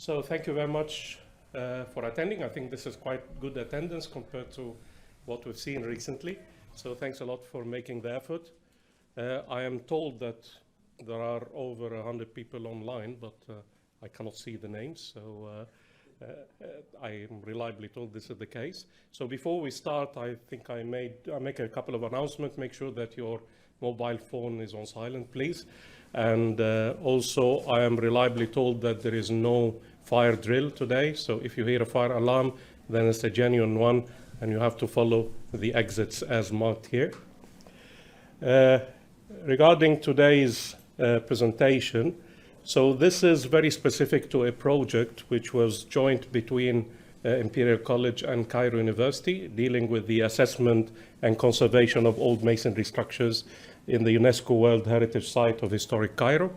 So thank you very much for attending. I think this is quite good attendance compared to what we've seen recently. So thanks a lot for making the effort. I am told that there are over 100 people online, but I cannot see the names. So I am reliably told this is the case. So before we start, I think I make a couple of announcements. Make sure that your mobile phone is on silent, please. And also, I am reliably told that there is no fire drill today. So if you hear a fire alarm, then it's a genuine one, and you have to follow the exits as marked here. Regarding today's presentation, so this is very specific to a project which was joint between Imperial College and Cairo University, dealing with the assessment and conservation of old masonry structures in the UNESCO World Heritage Site of historic Cairo.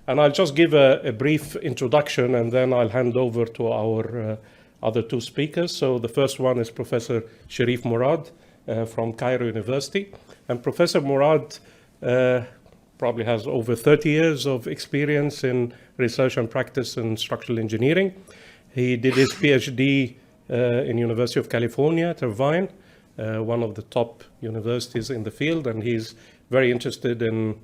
And I'll just give a brief introduction, and then I'll hand over to our other two speakers. So the first one is Professor Sherif Mourad from Cairo University. And Professor Mourad probably has over 30 years of experience in research and practice in structural engineering. He did his PhD in University of California at Irvine, one of the top universities in the field, and he's very interested in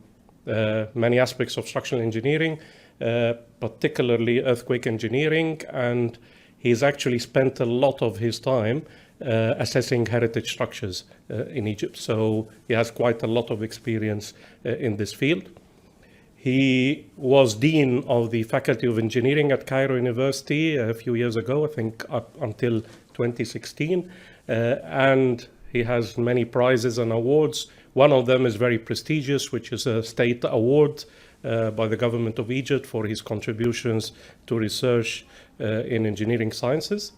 many aspects of structural engineering, particularly earthquake engineering, and he's actually spent a lot of his time assessing heritage structures in Egypt. So he has quite a lot of experience in this field. He was Dean of the Faculty of Engineering at Cairo University a few years ago, I think up until 2016, and he has many prizes and awards. One of them is very prestigious, which is a state award by the government of Egypt for his contributions to research in engineering sciences,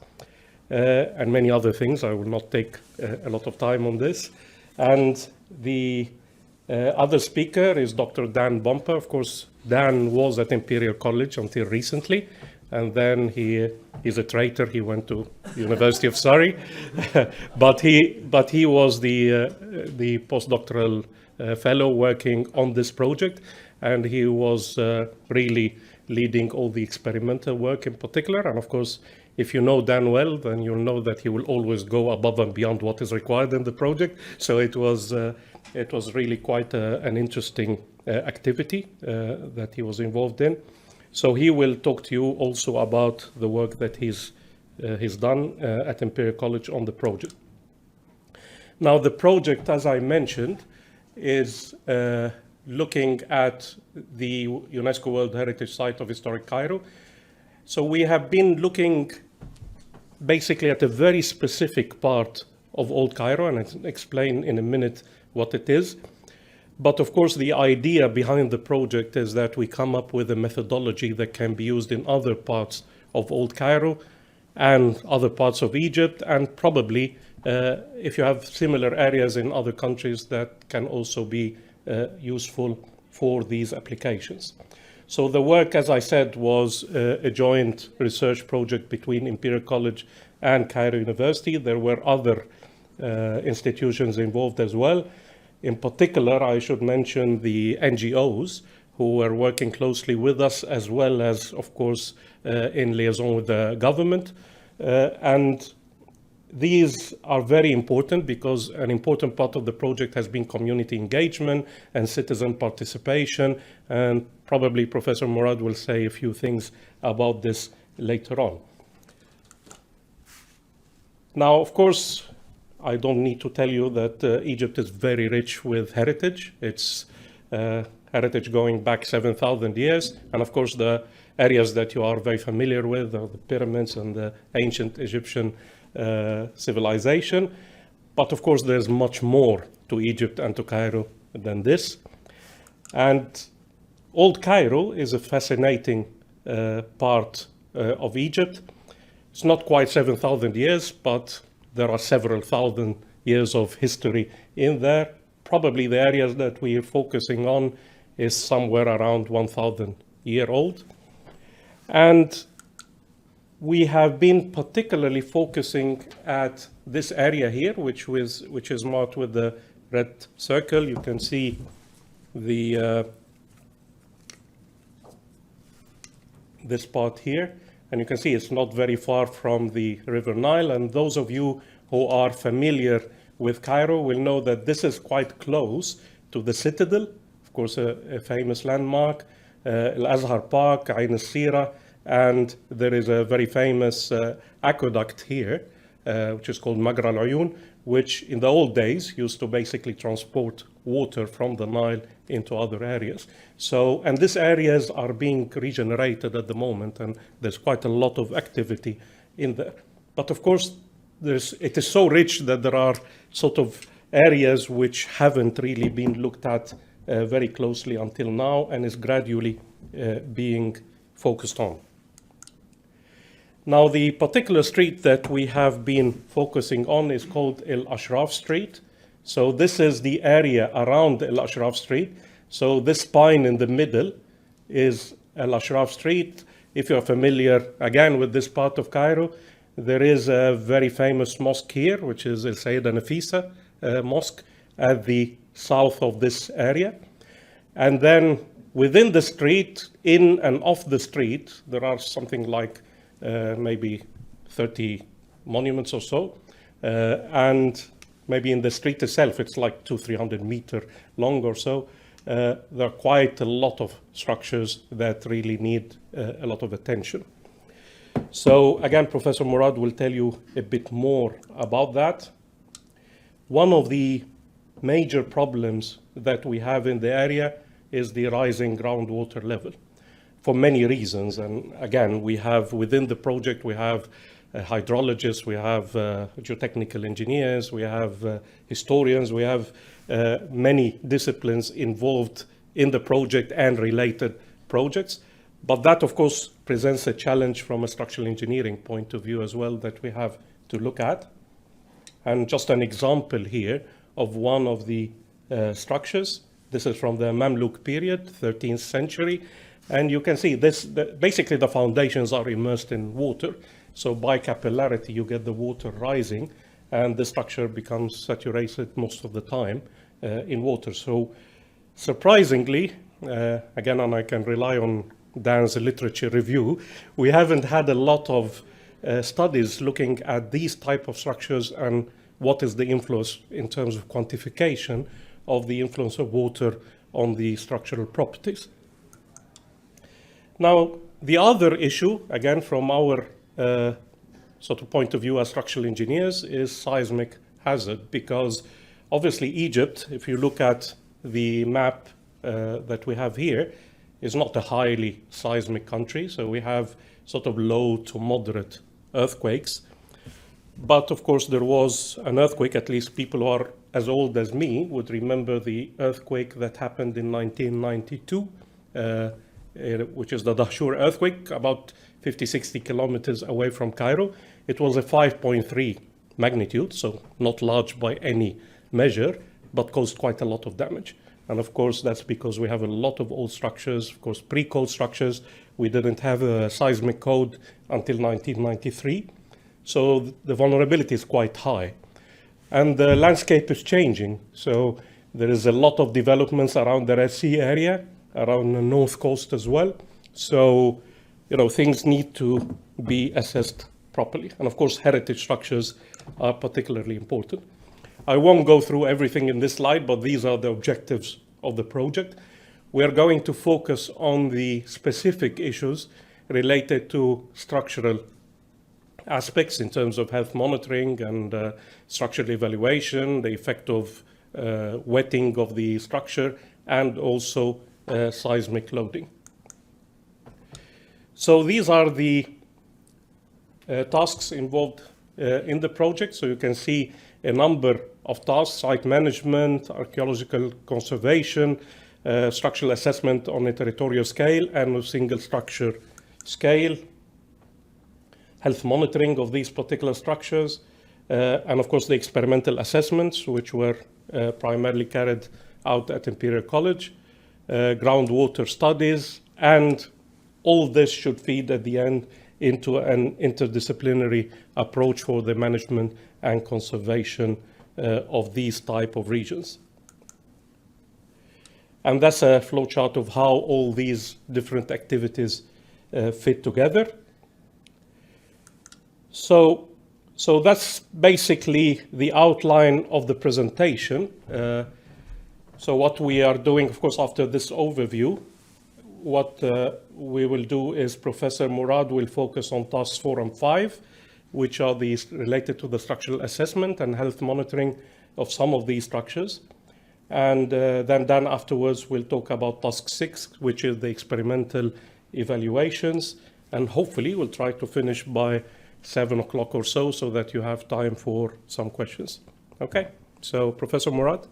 and many other things. I will not take a lot of time on this. And the other speaker is Dr. Dan Bompa. Of course, Dan was at Imperial College until recently, and then he's a traitor. He went to University of Surrey, but he was the postdoctoral fellow working on this project, and he was really leading all the experimental work in particular. And of course, if you know Dan well, then you'll know that he will always go above and beyond what is required in the project. So it was really quite an interesting activity that he was involved in. So he will talk to you also about the work that he's done at Imperial College on the project. Now, the project, as I mentioned, is looking at the UNESCO World Heritage Site of historic Cairo. So we have been looking basically at a very specific part of Old Cairo, and I'll explain in a minute what it is. But of course, the idea behind the project is that we come up with a methodology that can be used in other parts of Old Cairo and other parts of Egypt, and probably if you have similar areas in other countries, that can also be useful for these applications. So the work, as I said, was a joint research project between Imperial College and Cairo University. There were other institutions involved as well. In particular, I should mention the NGOs who were working closely with us, as well as, of course, in liaison with the government. And these are very important because an important part of the project has been community engagement and citizen participation. And probably Professor Mourad will say a few things about this later on. Now, of course, I don't need to tell you that Egypt is very rich with heritage. It's heritage going back 7,000 years. And of course, the areas that you are very familiar with are the pyramids and the ancient Egyptian civilization. But of course, there's much more to Egypt and to Cairo than this. And Old Cairo is a fascinating part of Egypt. It's not quite 7,000 years, but there are several thousand years of history in there. Probably the areas that we are focusing on is somewhere around 1,000 years old. And we have been particularly focusing at this area here, which is marked with the red circle. You can see the this part here. And you can see it's not very far from the River Nile. And those of you who are familiar with Cairo will know that this is quite close to the citadel, of course, a famous landmark, Al-Azhar Park, Ain al-Sira, and there is a very famous aqueduct here, which is called Magra al-Uyun, which in the old days used to basically transport water from the Nile into other areas. So, and these areas are being regenerated at the moment, and there's quite a lot of activity in there. But of course, it is so rich that there are sort of areas which haven't really been looked at very closely until now, and is gradually being focused on. Now, the particular street that we have been focusing on is called El Ashraf Street. So this is the area around El Ashraf Street. So this spine in the middle is El Ashraf Street. If you're familiar, again, with this part of Cairo, there is a very famous mosque here, which is El Sayyida Nafisa Mosque at the south of this area. And then within the street, in and off the street, there are something like maybe 30 monuments or so. And maybe in the street itself, it's like 200-300 meter long or so. There are quite a lot of structures that really need a lot of attention. So again, Professor Mourad will tell you a bit more about that. One of the major problems that we have in the area is the rising groundwater level, for many reasons. And again, we have within the project, we have hydrologists, we have geotechnical engineers, we have historians, we have many disciplines involved in the project and related projects. But that, of course, presents a challenge from a structural engineering point of view as well that we have to look at. And just an example here of one of the structures. This is from the Mamluk period, 13th century. And you can see this, basically the foundations are immersed in water. So by capillarity, you get the water rising and the structure becomes saturated most of the time in water. So surprisingly, again, and I can rely on Dan's literature review, we haven't had a lot of studies looking at these type of structures and what is the influence in terms of quantification of the influence of water on the structural properties. Now, the other issue, again, from our sort of point of view as structural engineers, is seismic hazard, because obviously Egypt, if you look at the map that we have here, is not a highly seismic country. So we have sort of low to moderate earthquakes. But of course, there was an earthquake, at least people who are as old as me would remember the earthquake that happened in 1992, which is the Dahshur earthquake, about 50-60 kilometers away from Cairo. It was a 5.3 magnitude, so not large by any measure, but caused quite a lot of damage. And of course, that's because we have a lot of old structures, of course, pre-code structures. We didn't have a seismic code until 1993. So the vulnerability is quite high. And the landscape is changing. So there is a lot of developments around the Red Sea area, around the North Coast as well. So, you know, things need to be assessed properly. And of course, heritage structures are particularly important. I won't go through everything in this slide, but these are the objectives of the project. We are going to focus on the specific issues related to structural aspects in terms of health monitoring and structural evaluation, the effect of wetting of the structure, and also seismic loading. So these are the tasks involved in the project. So you can see a number of tasks: site management, archaeological conservation, structural assessment on a territorial scale and a single structure scale, health monitoring of these particular structures, and of course the experimental assessments, which were primarily carried out at Imperial College, groundwater studies, and all this should feed at the end into an interdisciplinary approach for the management and conservation of these type of regions. And that's a flowchart of how all these different activities fit together. So that's basically the outline of the presentation. So what we are doing, of course, after this overview, what we will do is Professor Mourad will focus on tasks 4 and 5, which are these related to the structural assessment and health monitoring of some of these structures. And then afterwards, we'll talk about task 6, which is the experimental evaluations. And hopefully, we'll try to finish by 7 o'clock or so that you have time for some questions. Okay, so Professor Mourad.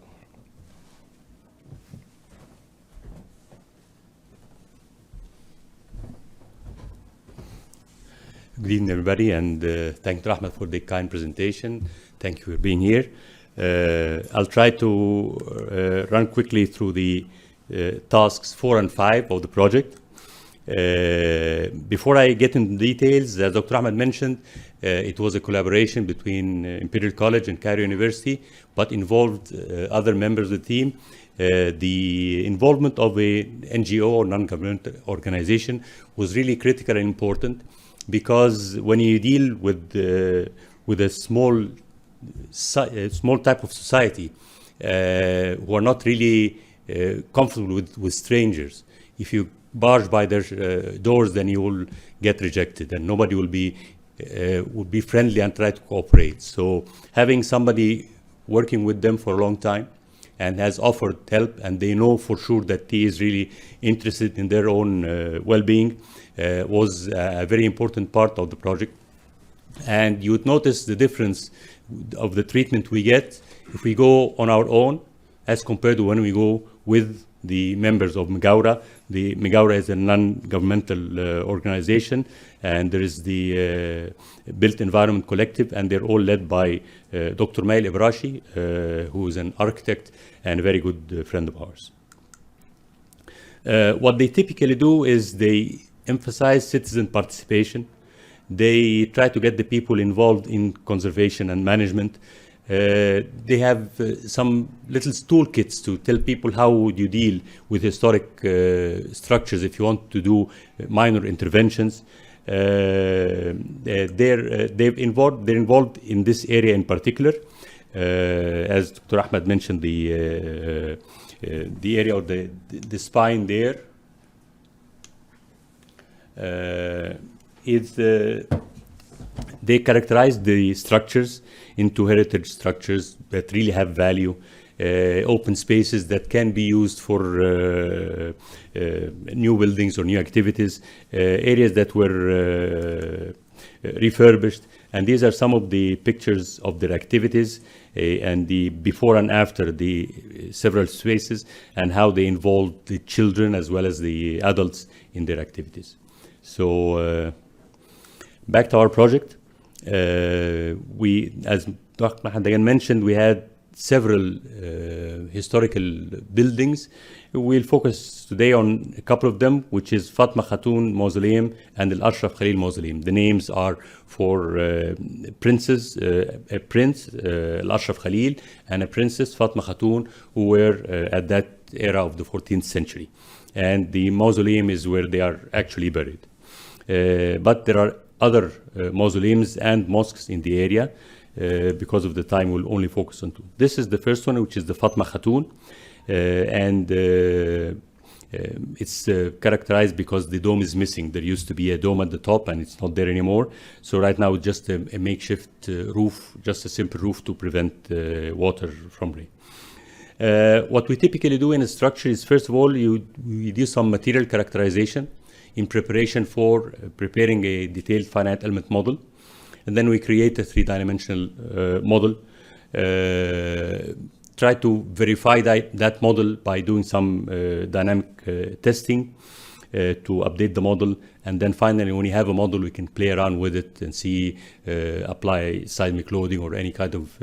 Good evening, everybody, and thank you, Ahmed, for the kind presentation. Thank you for being here. I'll try to run quickly through the tasks 4 and 5 of the project. Before I get into details, as Dr. Ahmed mentioned, it was a collaboration between Imperial College and Cairo University, but involved other members of the team. The involvement of a NGO or non-governmental organization was really critical and important, because when you deal with a small type of society who are not really comfortable with strangers, if you barge by their doors, then you will get rejected, and nobody will be friendly and try to cooperate. So having somebody working with them for a long time and has offered help, and they know for sure that he is really interested in their own well-being, was a very important part of the project. And you would notice the difference of the treatment we get if we go on our own as compared to when we go with the members of Megaura. The Megaura is a non-governmental organization, and there is the Built Environment Collective, and they're all led by Dr. Mail Ibrashi, who is an architect and a very good friend of ours. What they typically do is they emphasize citizen participation. They try to get the people involved in conservation and management. They have some little toolkits to tell people how would you deal with historic structures if you want to do minor interventions. They're involved in this area in particular. As Dr. Ahmed mentioned, the area of the spine there they characterize the structures into heritage structures that really have value, open spaces that can be used for new buildings or new activities, areas that were refurbished. And these are some of the pictures of their activities and the before and after the several spaces, and how they involve the children as well as the adults in their activities. So back to our project. As Dr. Ahmed again mentioned, we had several historical buildings. We'll focus today on a couple of them, which is Fatma Khatoon Mausoleum and Al Ashraf Khalil Mausoleum. The names are for princes, a prince, Al Ashraf Khalil, and a princess, Fatma Khatoon, who were at that era of the 14th century. And the mausoleum is where they are actually buried. But there are other mausoleums and mosques in the area. Because of the time, we'll only focus on two. This is the first one, which is the Fatma Khatoon. And it's characterized because the dome is missing. There used to be a dome at the top, and it's not there anymore. So right now, it's just a makeshift roof, just a simple roof to prevent water from rain. What we typically do in a structure is, first of all, we do some material characterization in preparation for preparing a detailed finite element model. And then we create a three-dimensional model, try to verify that model by doing some dynamic testing to update the model. And then finally, when you have a model, we can play around with it and see, apply seismic loading or any kind of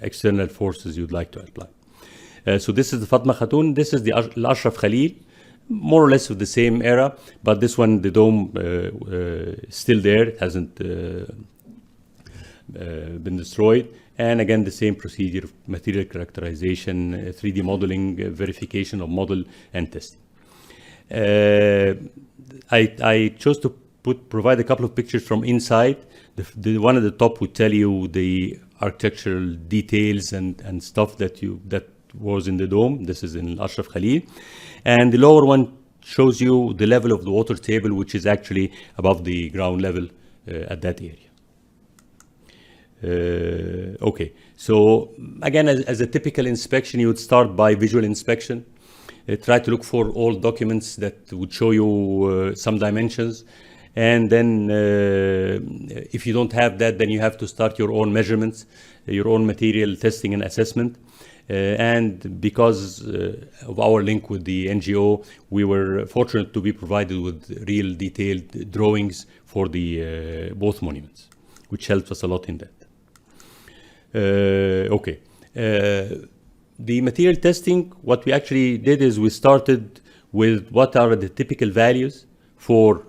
external forces you'd like to apply. So this is the Fatma Khatoon. This is the Al Ashraf Khalil, more or less of the same era, but this one, the dome is still there. It hasn't been destroyed. And again, the same procedure of material characterization, 3D modeling, verification of model, and testing. I chose to provide a couple of pictures from inside. The one at the top would tell you the architectural details and stuff that was in the dome. This is in Ashraf Khalil. And the lower one shows you the level of the water table, which is actually above the ground level at that area. Okay, so again, as a typical inspection, you would start by visual inspection. Try to look for all documents that would show you some dimensions. And then if you don't have that, then you have to start your own measurements, your own material testing and assessment. And because of our link with the NGO, we were fortunate to be provided with real detailed drawings for the both monuments, which helped us a lot in that. Okay. The material testing, what we actually did is we started with what are the typical values for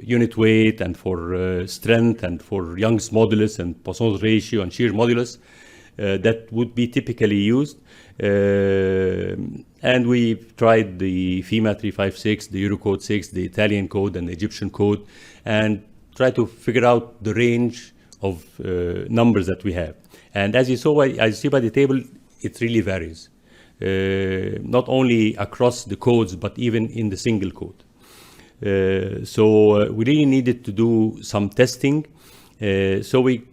unit weight and for strength and for Young's modulus and Poisson's ratio and shear modulus that would be typically used. And we tried the FEMA 356, the Eurocode 6, the Italian code and the Egyptian code, and tried to figure out the range of numbers that we have. And as you see by the table, it really varies. Not only across the codes, but even in the single code. So we really needed to do some testing. So we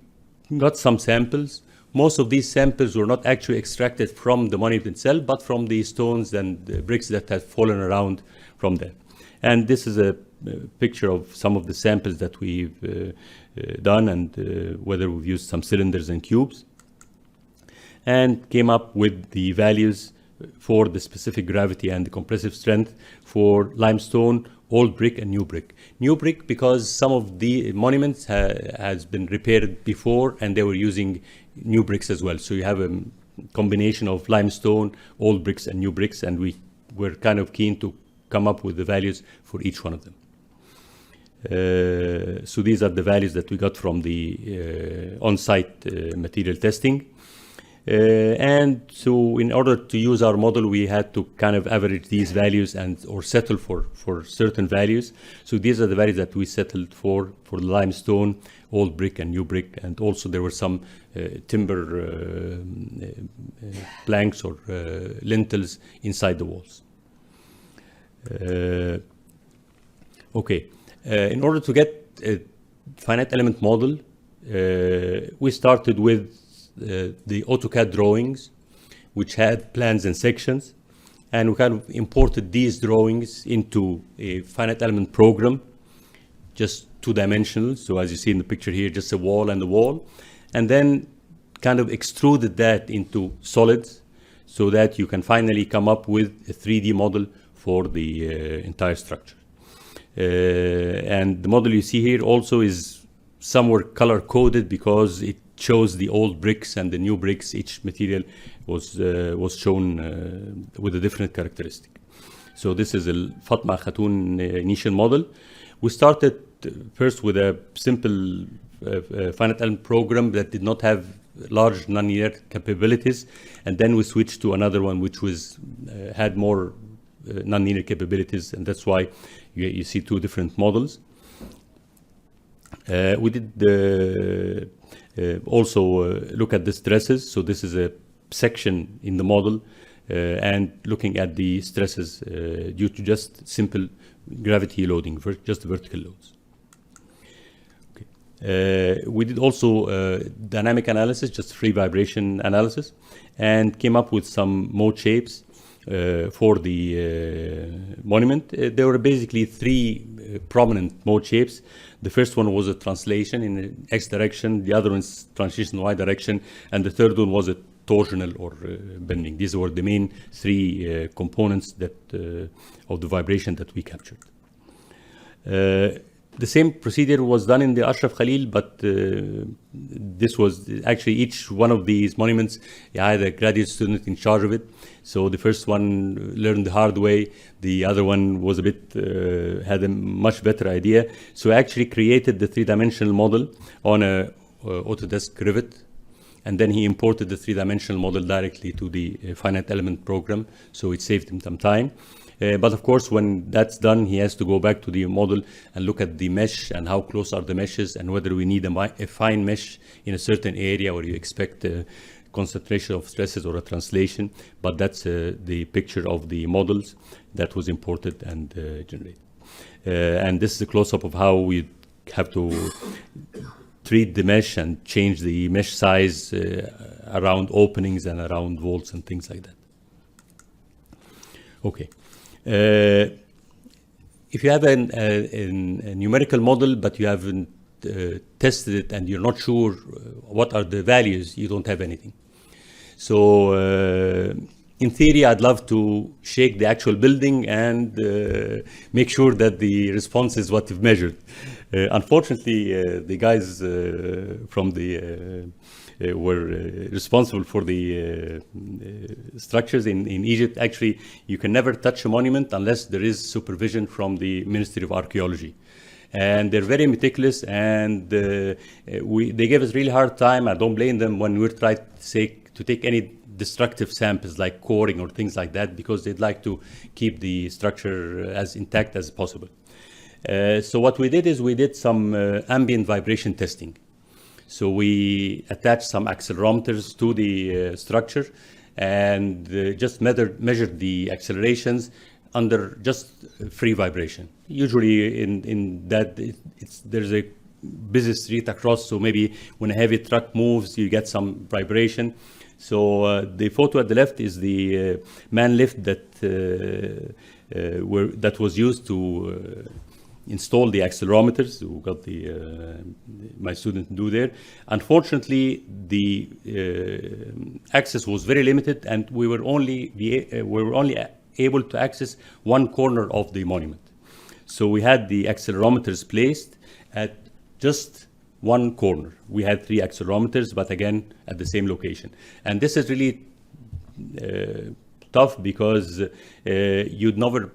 got some samples. Most of these samples were not actually extracted from the monument itself, but from the stones and the bricks that had fallen around from there. And this is a picture of some of the samples that we've done, and whether we've used some cylinders and cubes, and came up with the values for the specific gravity and the compressive strength for limestone, old brick, and new brick. New brick because some of the monuments has been repaired before, and they were using new bricks as well. So you have a combination of limestone, old bricks, and new bricks, and we were kind of keen to come up with the values for each one of them. So these are the values that we got from the on-site material testing. And so in order to use our model, we had to kind of average these values or settle for certain values. So these are the values that we settled for limestone, old brick, and new brick. And also there were some timber planks or lintels inside the walls. Okay. In order to get a finite element model, we started with the AutoCAD drawings, which had plans and sections, and we kind of imported these drawings into a finite element program, just two-dimensional. So as you see in the picture here, just a wall and a wall, and then kind of extruded that into solids so that you can finally come up with a 3D model for the entire structure. And the model you see here also is somewhere color-coded because it shows the old bricks and the new bricks. Each material was shown with a different characteristic. So this is a Fatma Khatoon initial model. We started first with a simple finite element program that did not have large nonlinear capabilities, and then we switched to another one which was had more nonlinear capabilities, and that's why you see two different models. We did also look at the stresses. So this is a section in the model and looking at the stresses due to just simple gravity loading, just vertical loads. Okay. We did also dynamic analysis, just free vibration analysis, and came up with some mode shapes for the monument. There were basically three prominent mode shapes. The first one was a translation in X direction, the other one's translation in Y direction, and the third one was a torsional or bending. These were the main three components that of the vibration that we captured. The same procedure was done in the Ashraf Khalil, but this was actually each one of these monuments had a graduate student in charge of it. So the first one learned the hard way. The other one was a bit, had a much better idea. So I actually created the three-dimensional model on a Autodesk Rivet. And then he imported the three-dimensional model directly to the finite element program. So it saved him some time. But of course, when that's done, he has to go back to the model and look at the mesh and how close are the meshes and whether we need a fine mesh in a certain area where you expect a concentration of stresses or a translation. But that's the picture of the models that was imported and generated. And this is a close-up of how we have to treat the mesh and change the mesh size around openings and around vaults and things like that. Okay. If you have a numerical model, but you haven't tested it and you're not sure what are the values, you don't have anything. So in theory, I'd love to shake the actual building and make sure that the response is what you've measured. Unfortunately, the guys from the were responsible for the structures in Egypt. Actually, you can never touch a monument unless there is supervision from the Ministry of Archaeology. And they're very meticulous, and they gave us really hard time. I don't blame them when we're trying to take any destructive samples like coring or things like that, because they'd like to keep the structure as intact as possible. So what we did is we did some ambient vibration testing. So we attached some accelerometers to the structure and just measured the accelerations under just free vibration. Usually in that, there's a busy street across, so maybe when a heavy truck moves, you get some vibration. So the photo at the left is the man lift that was used to install the accelerometers. We got my student to do there. Unfortunately, the access was very limited, and we were only able to access one corner of the monument. So we had the accelerometers placed at just one corner. We had 3 accelerometers, but again, at the same location. And this is really tough because you'd never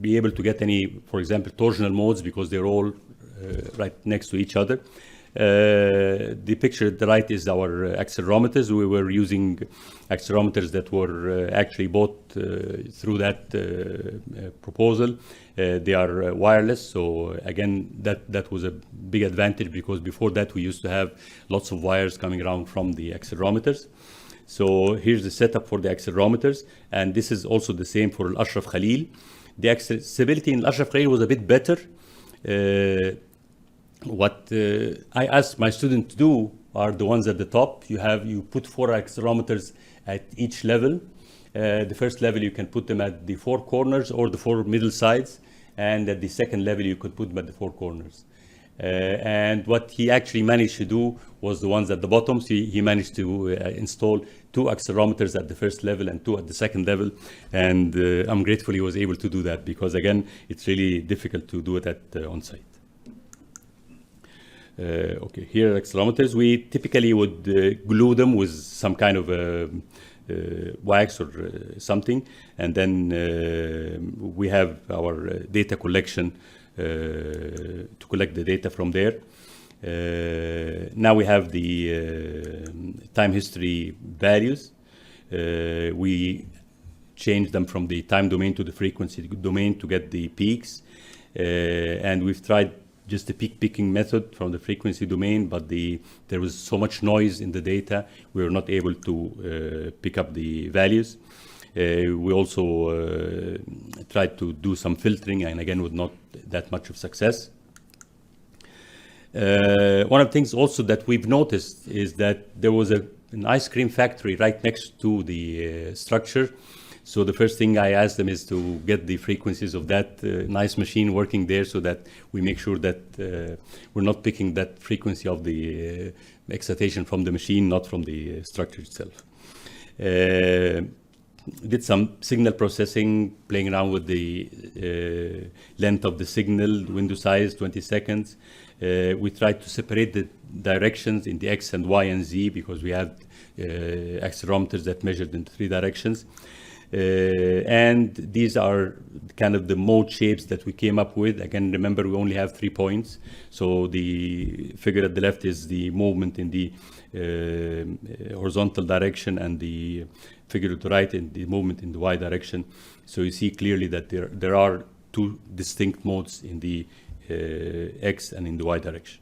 be able to get any, for example, torsional modes, because they're all right next to each other. The picture at the right is our accelerometers. We were using accelerometers that were actually bought through that proposal. They are wireless, so again, that was a big advantage, because before that we used to have lots of wires coming around from the accelerometers. So here's the setup for the accelerometers, and this is also the same for Al-Ashraf Khalil. The accessibility in Al-Ashraf Khalil was a bit better. What I asked my student to do are the ones at the top. You put 4 accelerometers at each level. The first level, you can put them at the 4 corners or the 4 middle sides, and at the second level, you could put them at the 4 corners. And what he actually managed to do was the ones at the bottom. So he managed to install 2 accelerometers at the first level and 2 at the second level. And I'm grateful he was able to do that, because again, it's really difficult to do it on site. Okay, here are accelerometers. We typically would glue them with some kind of wax or something, and then we have our data collection to collect the data from there. Now we have the time history values. We change them from the time domain to the frequency domain to get the peaks, and we've tried just the peak picking method from the frequency domain, but there was so much noise in the data, we were not able to pick up the values. We also tried to do some filtering, and again, with not that much of success. One of the things also that we've noticed is that there was an ice cream factory right next to the structure. So the first thing I asked them is to get the frequencies of that nice machine working there, so that we make sure that we're not picking that frequency of the excitation from the machine, not from the structure itself. Did some signal processing, playing around with the length of the signal, window size, 20 seconds. We tried to separate the directions in the X and Y and Z, because we had accelerometers that measured in 3 directions. And these are kind of the mode shapes that we came up with. Again, remember, we only have 3 points. So the figure at the left is the movement in the horizontal direction, and the figure to the right and the movement in the y direction. So you see clearly that there are two distinct modes in the x and in the y direction.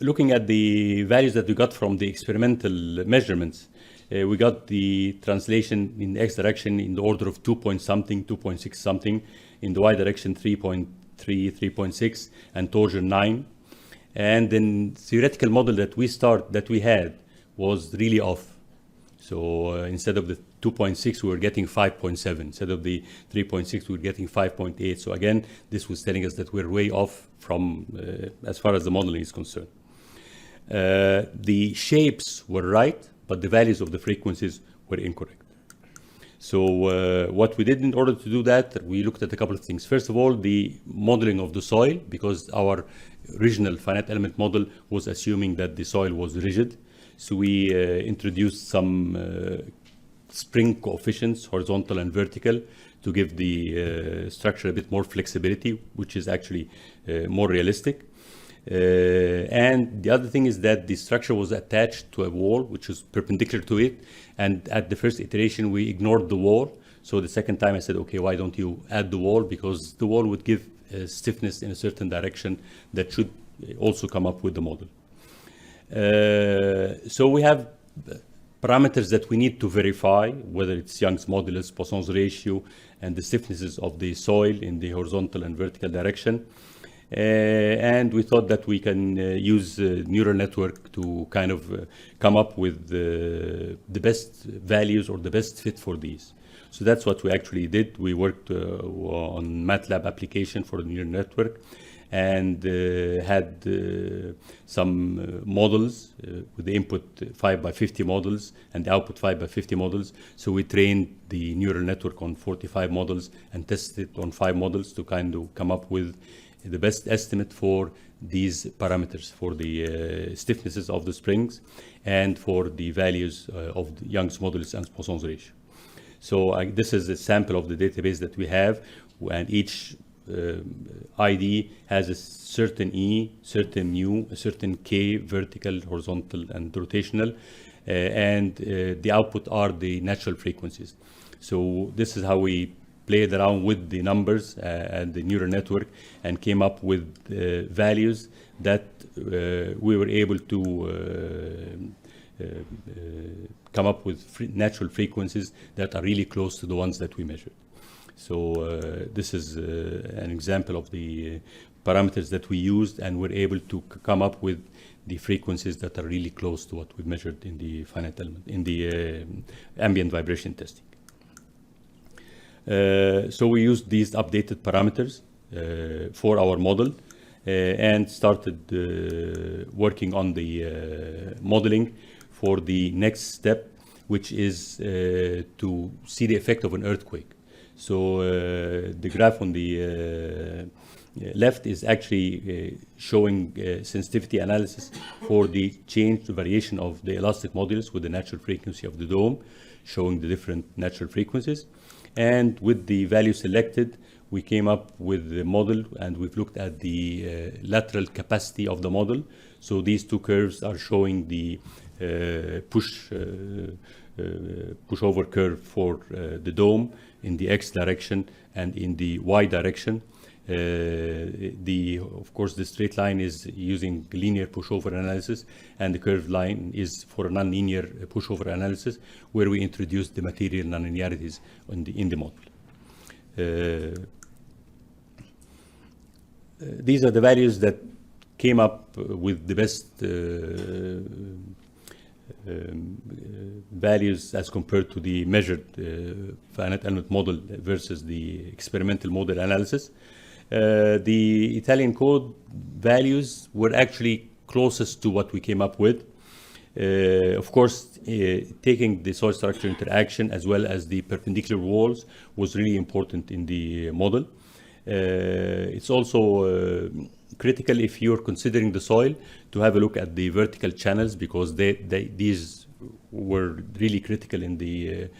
Looking at the values that we got from the experimental measurements, we got the translation in the x direction in the order of 2 point something, 2.6 something, in the y direction 3.3, 3.6, and torsion 9. And then theoretical model that we had was really off. So instead of the 2.6, we were getting 5.7. Instead of the 3.6, we were getting 5.8. So again, this was telling us that we're way off from as far as the modeling is concerned. The shapes were right, but the values of the frequencies were incorrect. So what we did in order to do that, we looked at a couple of things. First of all, the modeling of the soil, because our original finite element model was assuming that the soil was rigid. So we introduced some spring coefficients, horizontal and vertical, to give the structure a bit more flexibility, which is actually more realistic. And the other thing is that the structure was attached to a wall, which was perpendicular to it. And at the first iteration, we ignored the wall. So the second time I said, okay, why don't you add the wall? Because the wall would give stiffness in a certain direction that should also come up with the model. So we have parameters that we need to verify, whether it's Young's modulus, Poisson's ratio, and the stiffnesses of the soil in the horizontal and vertical direction. And we thought that we can use neural network to kind of come up with the best values or the best fit for these. So that's what we actually did. We worked on MATLAB application for the neural network and had some models with the input 5x50 models and the output 5x50 models. So we trained the neural network on 45 models and tested it on 5 models to kind of come up with the best estimate for these parameters, for the stiffnesses of the springs and for the values of the Young's modulus and Poisson's ratio. So this is a sample of the database that we have, and each ID has a certain E, certain mu, a certain K, vertical, horizontal, and rotational, and the output are the natural frequencies. So this is how we played around with the numbers and the neural network and came up with values that we were able to come up with natural frequencies that are really close to the ones that we measured. So this is an example of the parameters that we used, and we're able to come up with the frequencies that are really close to what we measured in the finite element, in the ambient vibration testing. So we used these updated parameters for our model and started working on the modeling for the next step, which is to see the effect of an earthquake. So the graph on the left is actually showing sensitivity analysis for the change, the variation of the elastic modulus with the natural frequency of the dome, showing the different natural frequencies. And with the value selected, we came up with the model, and we've looked at the lateral capacity of the model. So these two curves are showing the pushover curve for the dome in the x direction and in the y direction. Of course, the straight line is using linear pushover analysis, and the curved line is for a nonlinear pushover analysis, where we introduced the material nonlinearities in the model. These are the values that came up with the best values as compared to the measured finite element model versus the experimental model analysis. The Italian code values were actually closest to what we came up with. Of course, taking the soil structure interaction as well as the perpendicular walls was really important in the model. It's also critical if you're considering the soil to have a look at the vertical channels, because these were really critical in the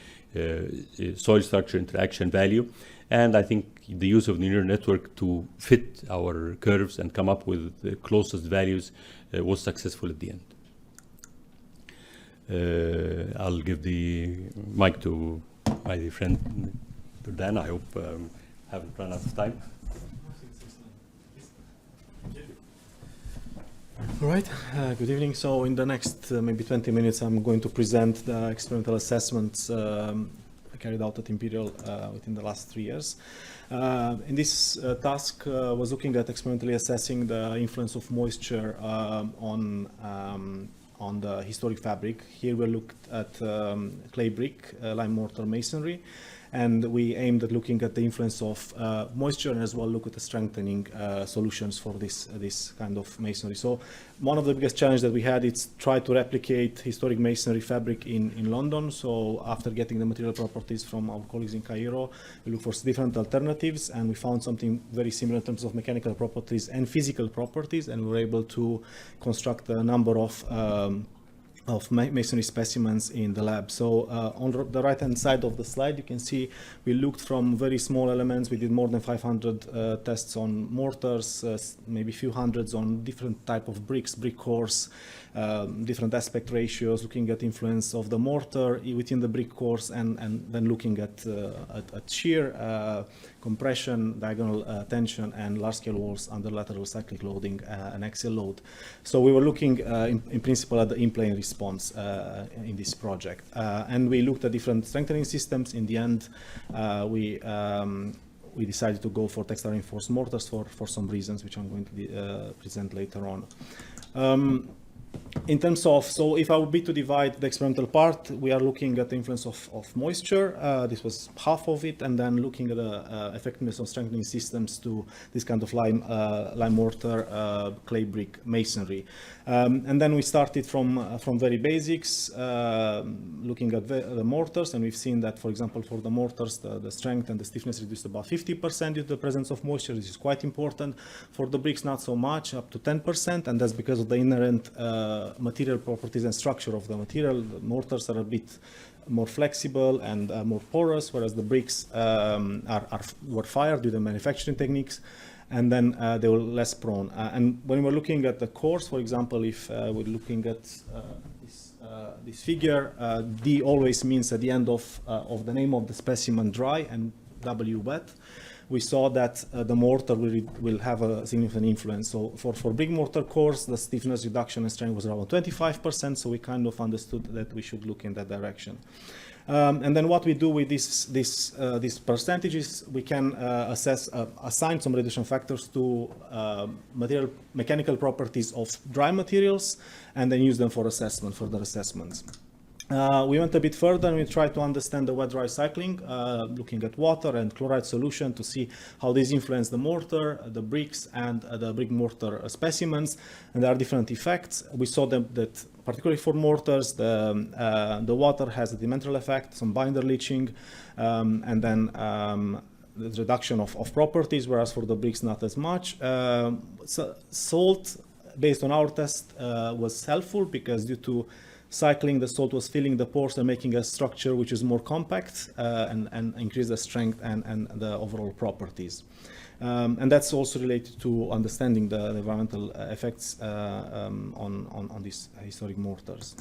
soil structure interaction value. And I think the use of the neural network to fit our curves and come up with the closest values was successful at the end. I'll give the mic to my dear friend, to Dan. I hope haven't run out of time. All right, good evening. So in the next maybe 20 minutes, I'm going to present the experimental assessments carried out at Imperial within the last 3 years. In this task was looking at experimentally assessing the influence of moisture on the historic fabric. Here we looked at clay brick, lime mortar masonry, and we aimed at looking at the influence of moisture and as well look at the strengthening solutions for this kind of masonry. So one of the biggest challenges that we had is try to replicate historic masonry fabric in London. So after getting the material properties from our colleagues in Cairo, we looked for different alternatives, and we found something very similar in terms of mechanical properties and physical properties, and we were able to construct a number of masonry specimens in the lab. So on the right-hand side of the slide, you can see we looked from very small elements. We did more than 500 tests on mortars, maybe a few hundreds on different type of bricks, brick cores, different aspect ratios, looking at influence of the mortar within the brick cores, and then looking at shear, compression, diagonal tension, and large-scale walls under lateral cyclic loading and axial load. So we were looking in principle at the in-plane response in this project. And we looked at different strengthening systems. In the end, we decided to go for textile reinforced mortars for some reasons, which I'm going to present later on. In terms of, so if I would be to divide the experimental part, we are looking at the influence of moisture. This was half of it, and then looking at the effectiveness of strengthening systems to this kind of lime mortar, clay brick masonry. And then we started from very basics, looking at the mortars, and we've seen that, for example, for the mortars, the strength and the stiffness reduced about 50% due to the presence of moisture. This is quite important. For the bricks, not so much, up to 10%, and that's because of the inherent material properties and structure of the material. The mortars are a bit more flexible and more porous, whereas the bricks were fired due to manufacturing techniques, and then they were less prone. And when we're looking at the cores, for example, if we're looking at this figure, D always means at the end of the name of the specimen dry and W wet. We saw that the mortar will have a significant influence. So for brick mortar cores, the stiffness reduction and strength was around 25%, so we kind of understood that we should look in that direction. And then what we do with these percentages, we can assign some reduction factors to mechanical properties of dry materials, and then use them for further assessments. We went a bit further and we tried to understand the wet-dry cycling, looking at water and chloride solution to see how these influence the mortar, the bricks, and the brick mortar specimens. And there are different effects. We saw that particularly for mortars, the water has a dimensional effect, some binder leaching, and then the reduction of properties, whereas for the bricks not as much. So salt, based on our test, was helpful because due to cycling, the salt was filling the pores and making a structure which is more compact and increase the strength and the overall properties. And that's also related to understanding the environmental effects on these historic mortars.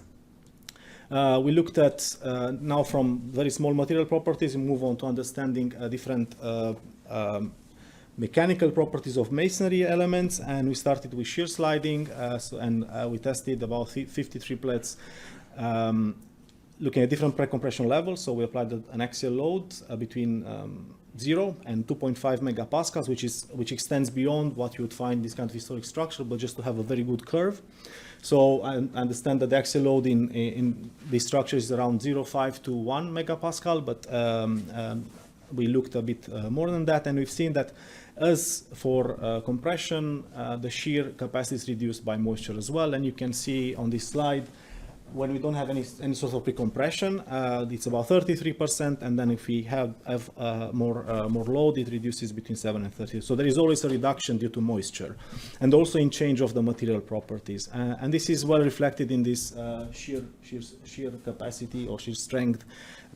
We looked at now from very small material properties and move on to understanding different mechanical properties of masonry elements, and we started with shear sliding, we tested about 50 triplets, looking at different pre-compression levels. So we applied an axial load between 0 and 2.5 megapascals, which extends beyond what you would find in this kind of historic structure, but just to have a very good curve. So I understand that the axial load in this structure is around 0.5 to 1 megapascal, but we looked a bit more than that, and we've seen that as for compression, the shear capacity is reduced by moisture as well. And you can see on this slide, when we don't have any sort of pre-compression, it's about 33%, and then if we have more load, it reduces between 7 and 30. So there is always a reduction due to moisture, and also in change of the material properties. And this is well reflected in this shear capacity or shear strength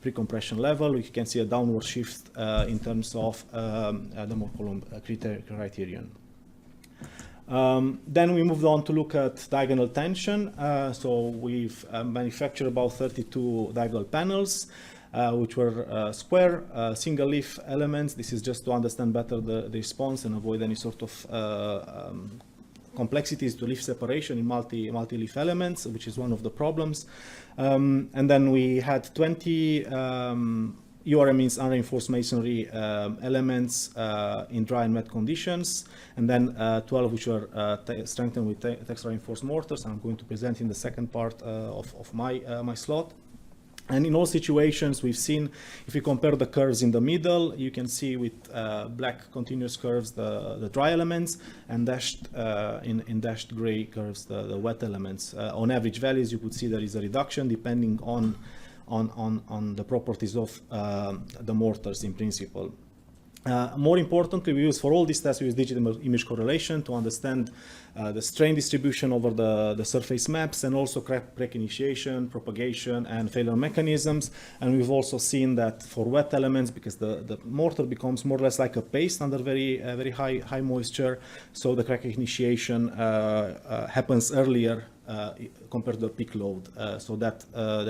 pre-compression level. We can see a downward shift in terms of the Mourad criterion. Then we moved on to look at diagonal tension. So we've manufactured about 32 diagonal panels, which were square single leaf elements. This is just to understand better the response and avoid any sort of complexities to leaf separation in multi-leaf elements, which is one of the problems. And then we had 20 URM means unreinforced masonry elements in dry and wet conditions, and then 12 which were strengthened with textile reinforced mortars. I'm going to present in the second part of my slot. And in all situations, we've seen, if we compare the curves in the middle, you can see with black continuous curves the dry elements, and dashed in dashed gray curves the wet elements. On average values, you could see there is a reduction depending on the properties of the mortars in principle. More importantly, we use for all these tests, we use digital image correlation to understand the strain distribution over the surface maps, and also crack initiation, propagation, and failure mechanisms. And we've also seen that for wet elements, because the mortar becomes more or less like a paste under very high moisture, so the crack initiation happens earlier compared to the peak load. So that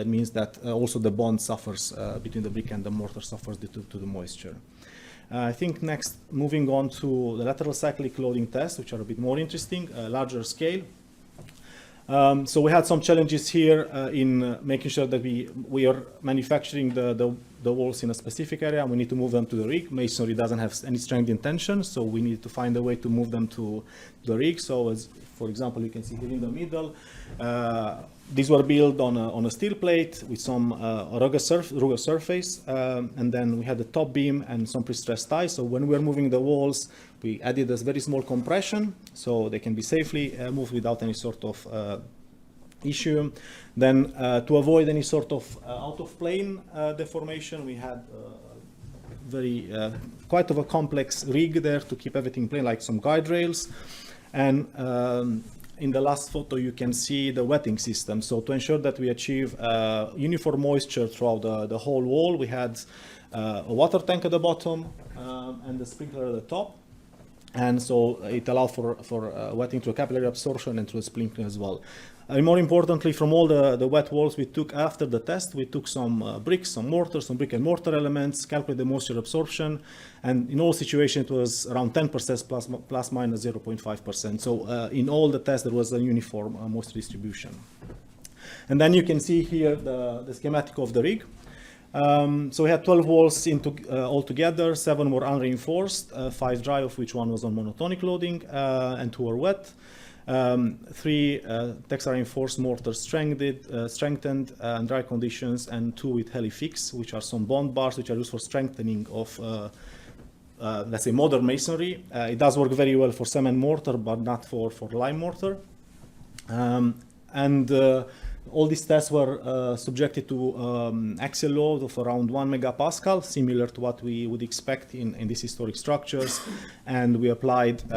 means that also the bond suffers between the brick and the mortar suffers due to the moisture. I think next, moving on to the lateral cyclic loading tests, which are a bit more interesting, larger scale. So we had some challenges here in making sure that we are manufacturing the walls in a specific area. We need to move them to the rig. Masonry doesn't have any strength in tension, so we need to find a way to move them to the rig. So as, for example, you can see here in the middle, these were built on a steel plate with some rugged surface, and then we had the top beam and some pre-stressed ties. So when we were moving the walls, we added a very small compression, so they can be safely moved without any sort of issue. Then to avoid any sort of out-of-plane deformation, we had quite of a complex rig there to keep everything plain, like some guide rails. And in the last photo, you can see the wetting system. So to ensure that we achieve uniform moisture throughout the whole wall, we had a water tank at the bottom and the sprinkler at the top. And so it allowed for wetting through capillary absorption and through the sprinkler as well. And more importantly, from all the wet walls we took after the test, we took some bricks, some mortars, some brick and mortar elements, calculated the moisture absorption, and in all situations it was around 10% plus minus 0.5%. So in all the tests there was a uniform moisture distribution. And then you can see here the schematic of the rig. So we had 12 walls altogether, 7 were unreinforced, 5 dry, of which 1 was on monotonic loading, and 2 were wet. 3 textile reinforced mortars strengthened and dry conditions, and 2 with helifix, which are some bond bars which are used for strengthening of let's say modern masonry. It does work very well for cement mortar, but not for lime mortar. All these tests were subjected to axial load of around 1 megapascal, similar to what we would expect in these historic structures. And we applied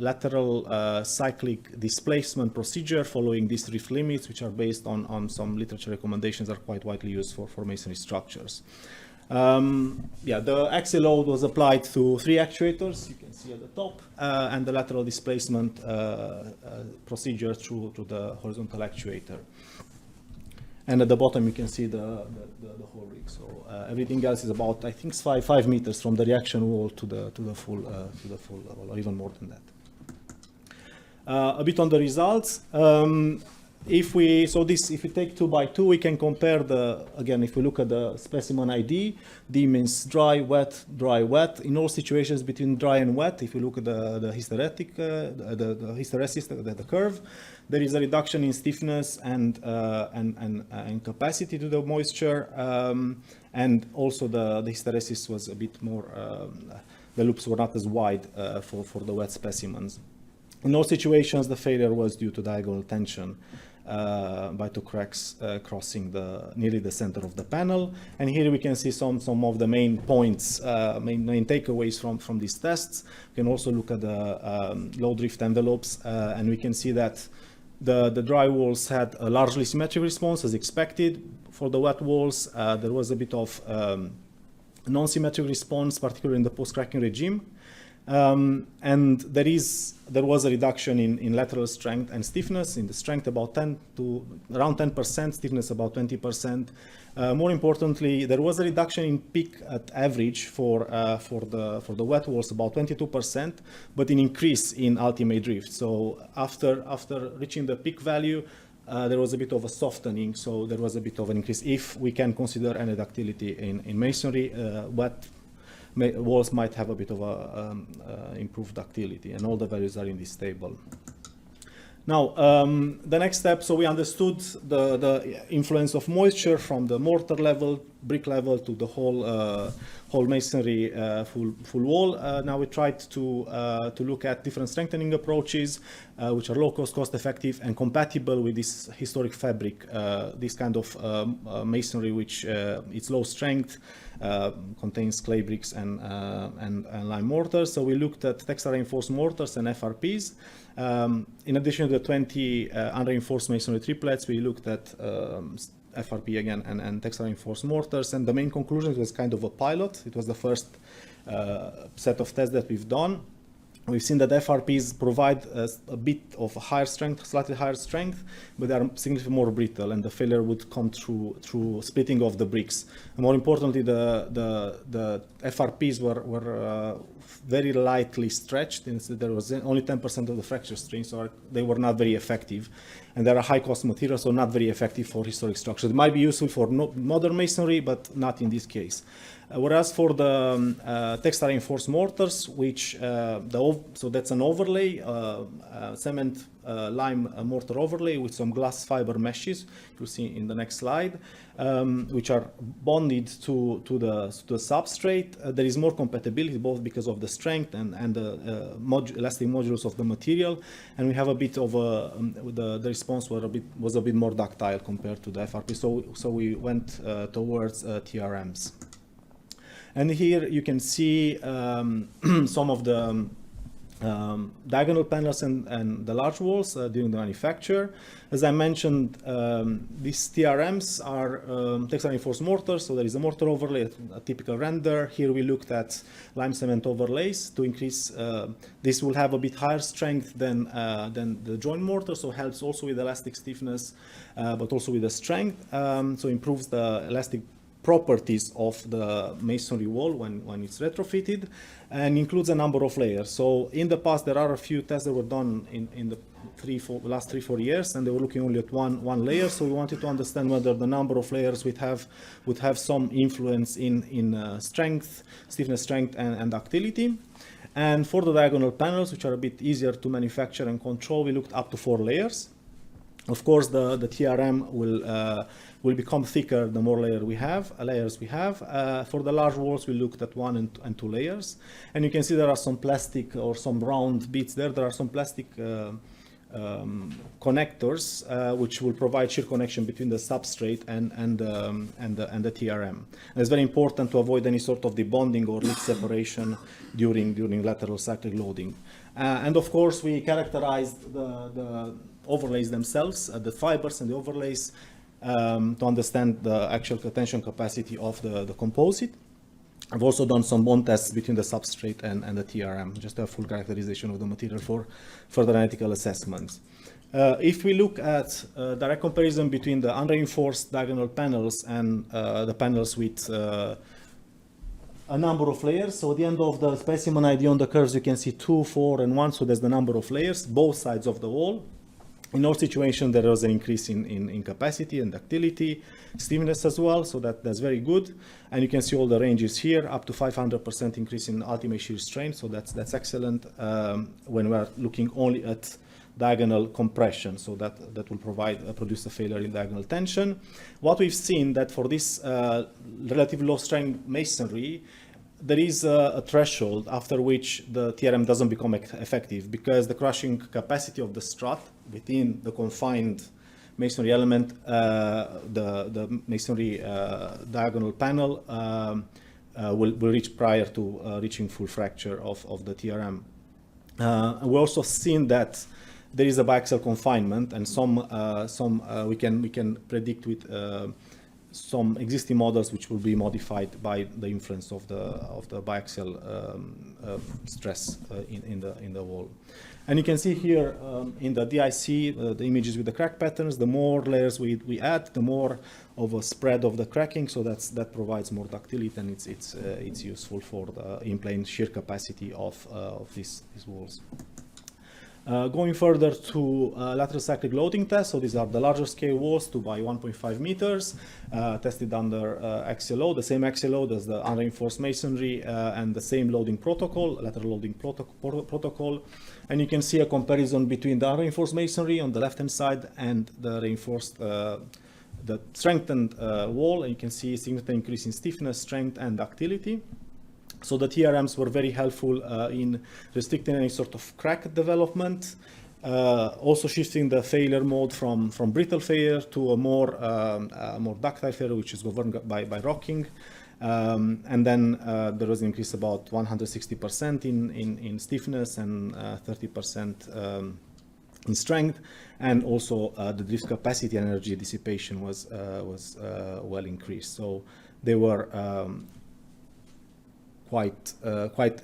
lateral cyclic displacement procedure following these drift limits, which are based on some literature recommendations that are quite widely used for masonry structures. The axial load was applied to 3 actuators, you can see at the top, and the lateral displacement procedure through the horizontal actuator. And at the bottom you can see the whole rig. So everything else is about, I think, 5 meters from the reaction wall to the full level, or even more than that. A bit on the results. If we take 2 by 2, we can compare again, if we look at the specimen ID, D means dry, wet, dry, wet. In all situations between dry and wet, if you look at the hysteresis, the curve, there is a reduction in stiffness and capacity to the moisture, and also the hysteresis was a bit more, the loops were not as wide for the wet specimens. In all situations, the failure was due to diagonal tension by 2 cracks crossing nearly the center of the panel. And here we can see some of the main points, main takeaways from these tests. We can also look at the low drift envelopes, and we can see that the dry walls had a largely symmetric response as expected. For the wet walls, there was a bit of non-symmetric response, particularly in the post-cracking regime. And there was a reduction in lateral strength and stiffness. In the strength about around 10%, stiffness about 20%. More importantly, there was a reduction in peak at average for the wet walls about 22%, but an increase in ultimate drift. So after reaching the peak value, there was a bit of a softening, so there was a bit of an increase. If we can consider any ductility in masonry, wet walls might have a bit of a improved ductility, and all the values are in this table. Now, the next step, so we understood the influence of moisture from the mortar level, brick level, to the whole masonry full wall. Now we tried to look at different strengthening approaches, which are low cost, cost effective, and compatible with this historic fabric, this kind of masonry, which it's low strength, contains clay bricks and lime mortars. So we looked at textile reinforced mortars and FRPs. In addition to the 20 unreinforced masonry triplets, we looked at FRP again and textile reinforced mortars. And the main conclusion was kind of a pilot. It was the first set of tests that we've done. We've seen that FRPs provide a bit of higher strength, slightly higher strength, but they are significantly more brittle, and the failure would come through splitting of the bricks. And more importantly, the FRPs were very lightly stretched. There was only 10% of the fracture strength, so they were not very effective. And they're a high-cost material, so not very effective for historic structures. It might be useful for modern masonry, but not in this case. Whereas for the textile reinforced mortars, which so that's an overlay, cement lime mortar overlay with some glass fiber meshes, you'll see in the next slide, which are bonded to the substrate. There is more compatibility, both because of the strength and the elastic modulus of the material, and we have a bit of the response was a bit more ductile compared to the FRP. So we went towards TRMs. And here you can see some of the diagonal panels and the large walls during the manufacture. As I mentioned, these TRMs are textile reinforced mortars, so there is a mortar overlay, a typical render. Here we looked at lime cement overlays to increase. This will have a bit higher strength than the joint mortar, so helps also with elastic stiffness, but also with the strength. So improves the elastic properties of the masonry wall when it's retrofitted, and includes a number of layers. So in the past, there are a few tests that were done in the last 3-4 years, and they were looking only at one layer. So we wanted to understand whether the number of layers would have some influence in strength, stiffness, strength, and ductility. And for the diagonal panels, which are a bit easier to manufacture and control, we looked up to 4 layers. Of course, the TRM will become thicker the more layers we have. For the large walls, we looked at 1 and 2 layers. And you can see there are some plastic or some round bits there. There are some plastic connectors which will provide shear connection between the substrate and the TRM. And it's very important to avoid any sort of debonding or lead separation during lateral cyclic loading. And of course, we characterized the overlays themselves, the fibers and the overlays, to understand the actual tension capacity of the composite. I've also done some bond tests between the substrate and the TRM, just a full characterization of the material for further analytical assessments. If we look at direct comparison between the unreinforced diagonal panels and the panels with a number of layers. So at the end of the specimen ID on the curves, you can see 2, 4, and 1. So there's the number of layers, both sides of the wall. In our situation, there was an increase in capacity and ductility, stiffness as well, so that's very good. And you can see all the ranges here, up to 500% increase in ultimate shear strain, so that's excellent when we're looking only at diagonal compression, so that will produce a failure in diagonal tension. What we've seen that for this relatively low strength masonry, there is a threshold after which the TRM doesn't become effective, because the crushing capacity of the strut within the confined masonry element, the masonry diagonal panel will reach prior to reaching full fracture of the TRM. We also seen that there is a biaxial confinement, and some we can predict with some existing models which will be modified by the influence of the biaxial stress in the wall. And you can see here in the DIC, the images with the crack patterns, the more layers we add, the more of a spread of the cracking, so that provides more ductility, and it's useful for the in-plane shear capacity of these walls. Going further to lateral cyclic loading tests, so these are the larger scale walls, 2 by 1.5 meters, tested under axial load, the same axial load as the unreinforced masonry, and the same loading protocol, lateral loading protocol. And you can see a comparison between the unreinforced masonry on the left-hand side and the reinforced, the strengthened wall, and you can see a significant increase in stiffness, strength, and ductility. So the TRMs were very helpful in restricting any sort of crack development, also shifting the failure mode from brittle failure to a more ductile failure, which is governed by rocking. And then there was an increase about 160% in stiffness and 30% in strength, and also the drift capacity and energy dissipation was well increased. So they were quite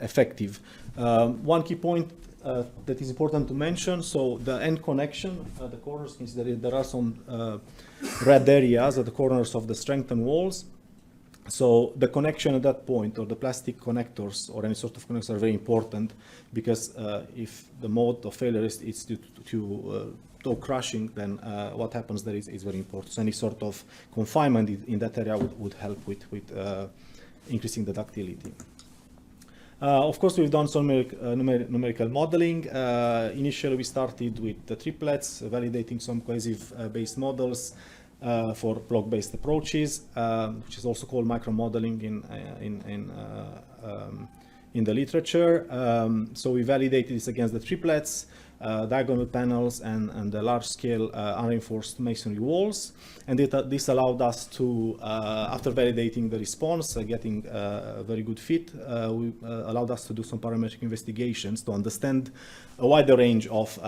effective. One key point that is important to mention, so the end connection, the corners, there are some red areas at the corners of the strengthened walls. So the connection at that point, or the plastic connectors or any sort of connectors, are very important, because if the mode of failure is due to toe crushing, then what happens there is very important. So any sort of confinement in that area would help with increasing the ductility. Of course, we've done some numerical modeling. Initially, we started with the triplets, validating some cohesive-based models for block-based approaches, which is also called micromodeling in the literature. So we validated this against the triplets, diagonal panels, and the large-scale unreinforced masonry walls. And this allowed us to, after validating the response, getting a very good fit, allowed us to do some parametric investigations to understand a wider range of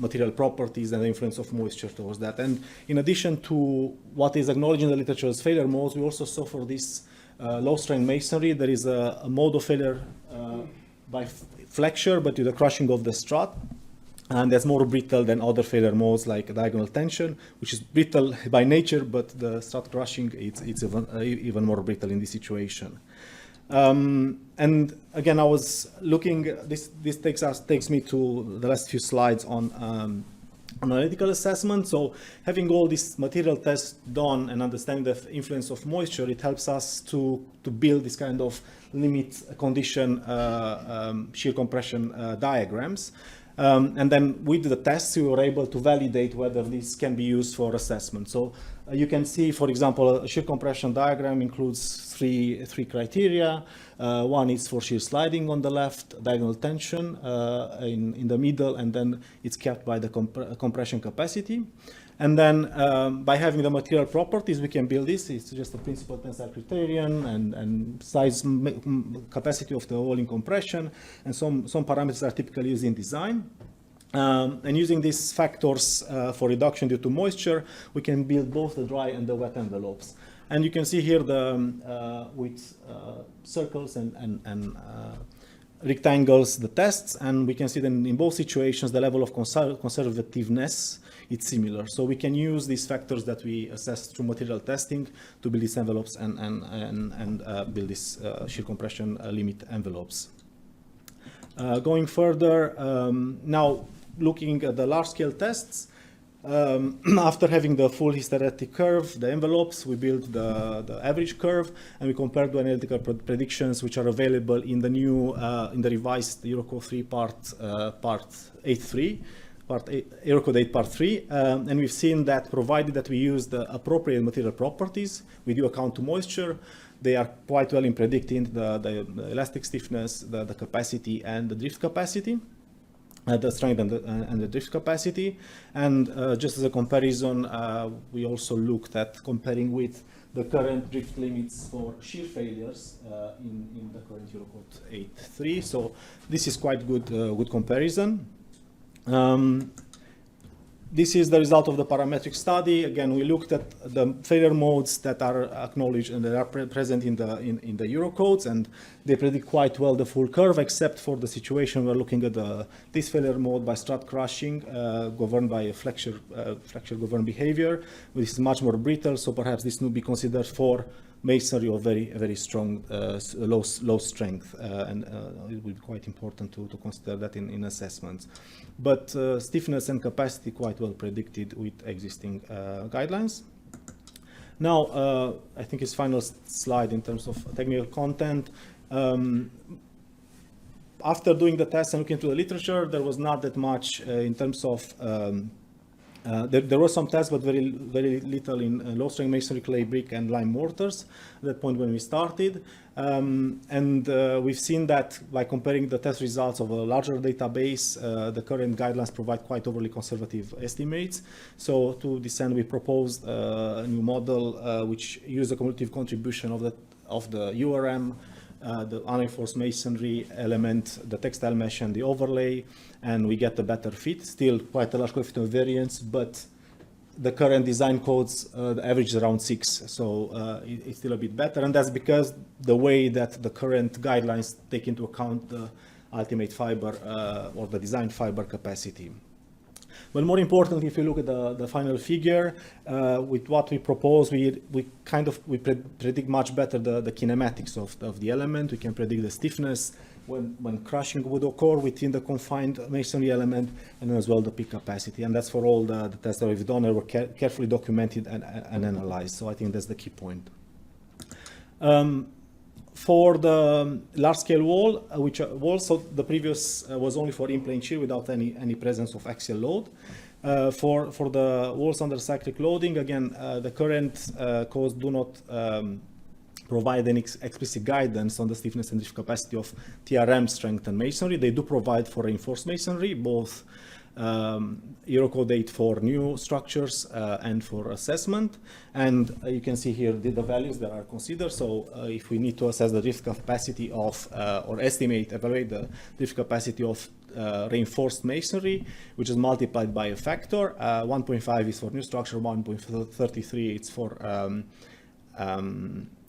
material properties and the influence of moisture towards that. And in addition to what is acknowledged in the literature as failure modes, we also saw for this low-strain masonry, there is a mode of failure by flexure, but with the crushing of the strut. And that's more brittle than other failure modes like diagonal tension, which is brittle by nature, but the strut crushing, it's even more brittle in this situation. And again, I was looking, this takes me to the last few slides on analytical assessment. So having all these material tests done and understanding the influence of moisture, it helps us to build this kind of limit condition shear compression diagrams. And then with the tests, we were able to validate whether this can be used for assessment. So you can see, for example, a shear compression diagram includes three criteria. One is for shear sliding on the left, diagonal tension in the middle, and then it's capped by the compression capacity. And then by having the material properties, we can build this. It's just a principal tensile criterion and size capacity of the wall in compression, and some parameters are typically used in design. And using these factors for reduction due to moisture, we can build both the dry and the wet envelopes. And you can see here with circles and rectangles the tests, and we can see that in both situations the level of conservativeness is similar. So we can use these factors that we assess through material testing to build these envelopes and build these shear compression limit envelopes. Going further, now looking at the large-scale tests, after having the full hysteretic curve, the envelopes, we built the average curve, and we compared the analytical predictions which are available in the new, in the revised Eurocode 3 part 8.3, Eurocode 8 part 3, and we've seen that provided that we use the appropriate material properties, we do account to moisture, they are quite well in predicting the elastic stiffness, the capacity, and the drift capacity. The strength and the drift capacity. And just as a comparison, we also looked at comparing with the current drift limits for shear failures in the current Eurocode 8.3. So this is quite good comparison. This is the result of the parametric study. Again, we looked at the failure modes that are acknowledged and that are present in the Eurocodes, and they predict quite well the full curve, except for the situation we're looking at this failure mode by strut crushing, governed by a flexure governed behavior, which is much more brittle. So perhaps this would be considered for masonry of very strong low strength, and it will be quite important to consider that in assessments. But stiffness and capacity quite well predicted with existing guidelines. Now, I think his final slide in terms of technical content. After doing the test and looking into the literature, there was not that much in terms of there were some tests, but very little in low-strength masonry, clay brick, and lime mortars at that point when we started. We've seen that by comparing the test results of a larger database, the current guidelines provide quite overly conservative estimates. So to this end, we proposed a new model which used the cumulative contribution of the URM, the unreinforced masonry element, the textile mesh, and the overlay, and we get a better fit. Still quite a large coefficient of variance, but the current design codes, the average is around 6, so it's still a bit better, and that's because the way that the current guidelines take into account the ultimate fiber or the design fiber capacity. But more importantly, if you look at the final figure, with what we propose, we predict much better the kinematics of the element. We can predict the stiffness when crushing would occur within the confined masonry element, and as well the peak capacity. And that's for all the tests that we've done and were carefully documented and analyzed. So I think that's the key point. For the large-scale wall, so the previous was only for in-plane shear without any presence of axial load. For the walls under cyclic loading, again, the current codes do not provide any explicit guidance on the stiffness and drift capacity of TRM strength and masonry. They do provide for reinforced masonry, both Eurocode 8 for new structures and for assessment. And you can see here the values that are considered. So if we need to assess the drift capacity of, or evaluate the drift capacity of reinforced masonry, which is multiplied by a factor. 1.5 is for new structure, 1.33 is for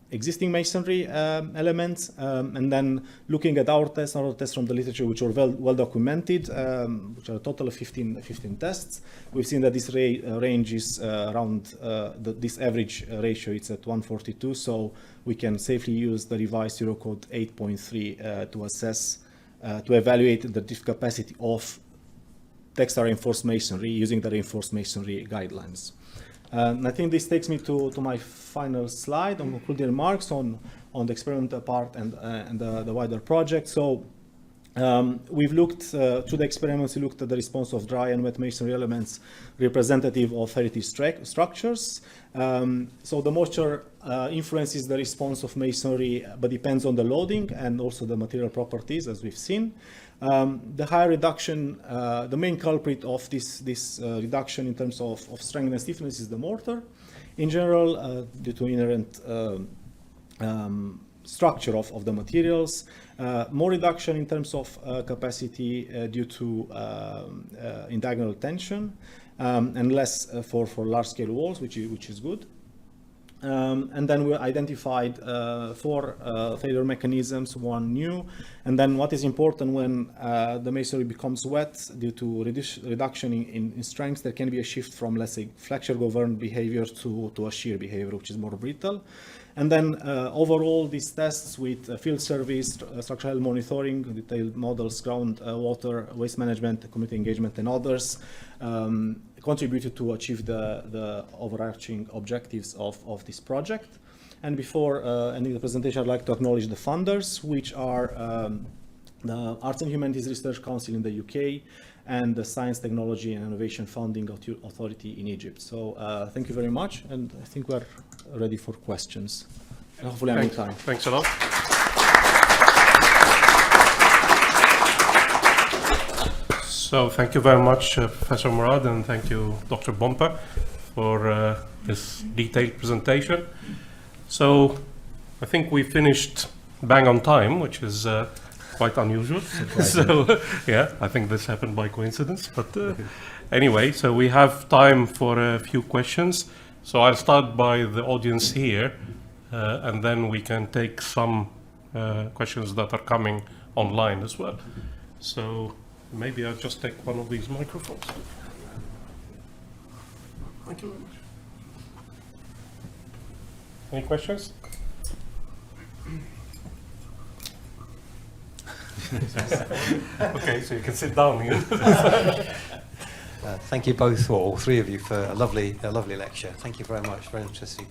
existing masonry elements, and then looking at our tests from the literature, which are well documented, which are a total of 15 tests. We've seen that this range is around this average ratio. It's at 142, so we can safely use the revised Eurocode 8.3 to assess, to evaluate the drift capacity of textile reinforced masonry using the reinforced masonry guidelines. I think this takes me to my final slide on concluding remarks on the experimental part and the wider project. So we've looked through the experiments. We looked at the response of dry and wet masonry elements representative of heritage structures. So the moisture influences the response of masonry, but depends on the loading and also the material properties, as we've seen. The higher reduction, the main culprit of this reduction in terms of strength and stiffness is the mortar. In general, due to inherent structure of the materials, more reduction in terms of capacity due to in diagonal tension, and less for large-scale walls, which is good. And then we identified 4 failure mechanisms, 1 new. And then what is important when the masonry becomes wet due to reduction in strength, there can be a shift from, let's say, flexure-governed behavior to a shear behavior, which is more brittle. And then overall, these tests with field service, structural monitoring, detailed models, ground water, waste management, community engagement, and others contributed to achieve the overarching objectives of this project. And before ending the presentation, I'd like to acknowledge the funders, which are the Arts and Humanities Research Council in the UK and the Science, Technology and Innovation Funding Authority in Egypt. So thank you very much, and I think we're ready for questions. And hopefully I'm in time. Thanks a lot. So thank you very much, Professor Mourad, and thank you, Dr. Bompa, for this detailed presentation. So I think we finished bang on time, which is quite unusual. So, yeah, I think this happened by coincidence. But anyway, so we have time for a few questions. So I'll start by the audience here, and then we can take some questions that are coming online as well. So maybe I'll just take one of these microphones. Thank you very much. Any questions? Okay, so you can sit down here. Thank you both, or all three of you, for a lovely lecture. Thank you very much, very interesting.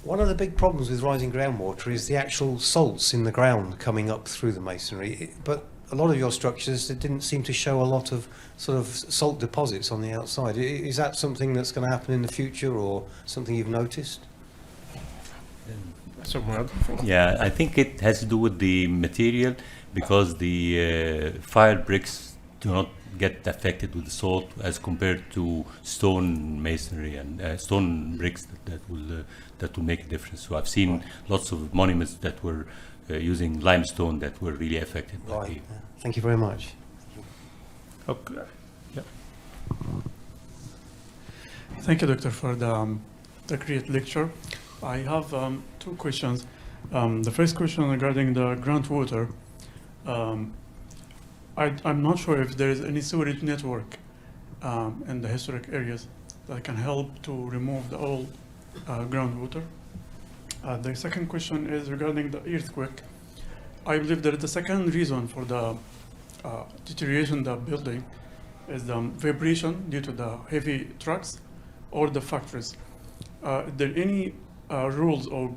One of the big problems with rising groundwater is the actual salts in the ground coming up through the masonry. But a lot of your structures, it didn't seem to show a lot of sort of salt deposits on the outside. Is that something that's going to happen in the future, or something you've noticed? So, Mourad? Yeah, I think it has to do with the material, because the fire bricks do not get affected with the salt as compared to stone masonry and stone bricks that will make a difference. So I've seen lots of monuments that were using limestone that were really affected. Right. Thank you very much. Okay. Yeah. Thank you, Doctor, for the great lecture. I have two questions. The first question regarding the groundwater. I'm not sure if there is any sewerage network in the historic areas that can help to remove the old groundwater. The second question is regarding the earthquake. I believe that the second reason for the deterioration of the building is the vibration due to the heavy trucks or the factories. Are there any rules or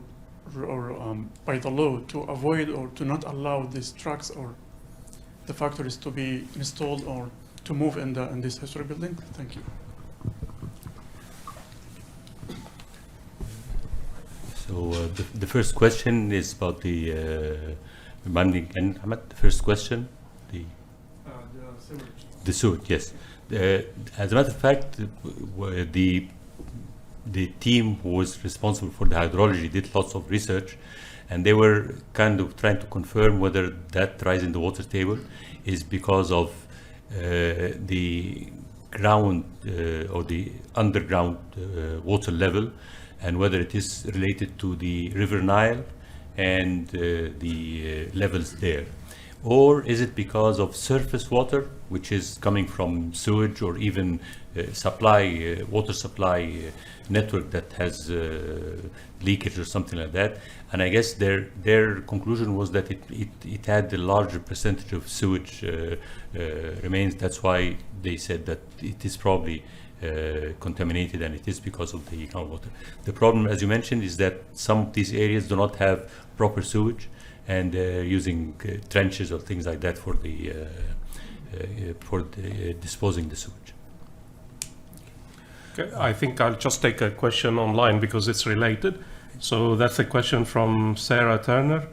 by the law to avoid or to not allow these trucks or the factories to be installed or to move in this historic building? Thank you. So the first question is about the reminding, and Ahmed, the first question, the Sewage. The sewage, yes. As a matter of fact, the team who was responsible for the hydrology did lots of research, and they were kind of trying to confirm whether that rise in the water table is because of the ground or the underground water level, and whether it is related to the River Nile and the levels there. Or is it because of surface water, which is coming from sewage or even water supply network that has leakage or something like that? And I guess their conclusion was that it had a larger percentage of sewage remains. That's why they said that it is probably contaminated, and it is because of the groundwater. The problem, as you mentioned, is that some of these areas do not have proper sewage, and using trenches or things like that for disposing the sewage. Okay, I think I'll just take a question online because it's related. So that's a question from Sarah Turner,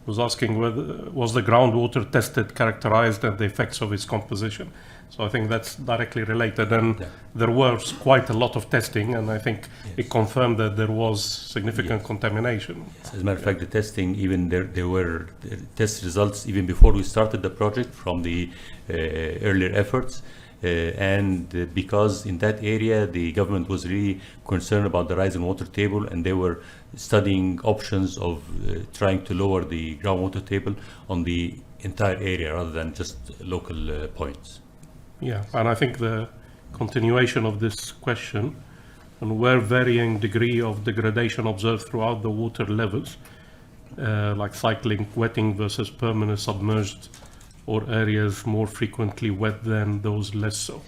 who's asking whether was the groundwater tested, characterized, and the effects of its composition. So I think that's directly related, and there was quite a lot of testing, and I think it confirmed that there was significant contamination. As a matter of fact, the testing, even there were test results even before we started the project from the earlier efforts, and because in that area the government was really concerned about the rise in water table, and they were studying options of trying to lower the groundwater table on the entire area rather than just local points. Yeah, and I think the continuation of this question, and where varying degree of degradation observed throughout the water levels, like cycling, wetting versus permanent submerged, or areas more frequently wet than those less so.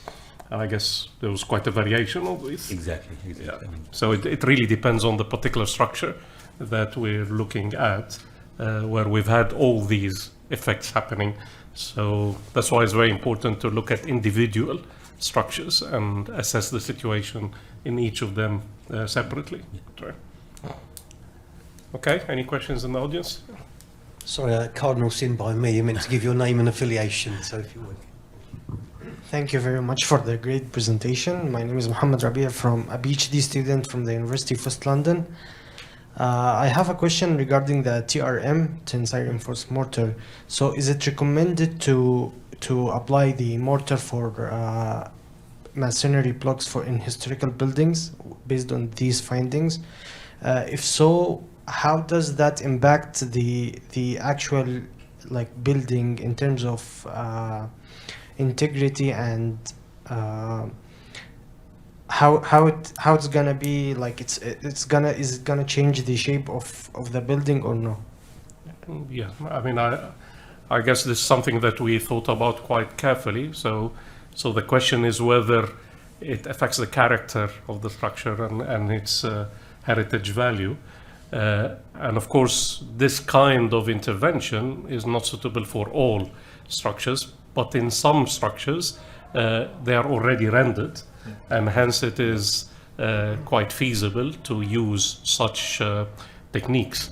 And I guess there was quite a variation of this. Exactly. Yeah. So it really depends on the particular structure that we're looking at, where we've had all these effects happening. So that's why it's very important to look at individual structures and assess the situation in each of them separately. Sorry. Okay, any questions in the audience? Sorry, cardinal sin by me. You meant to give your name and affiliation, so if you would. Thank you very much for the great presentation. My name is Mohammed Rabia, from a PhD student from the University of West London. I have a question regarding the TRM, tensile reinforced mortar. So is it recommended to apply the mortar for masonry blocks for in historical buildings based on these findings? If so, how does that impact the actual like building in terms of integrity and how it's gonna be like is it gonna change the shape of the building or no? Yeah, I mean, I guess this is something that we thought about quite carefully. So the question is whether it affects the character of the structure and its heritage value. And of course, this kind of intervention is not suitable for all structures, but in some structures, they are already rendered, and hence it is quite feasible to use such techniques.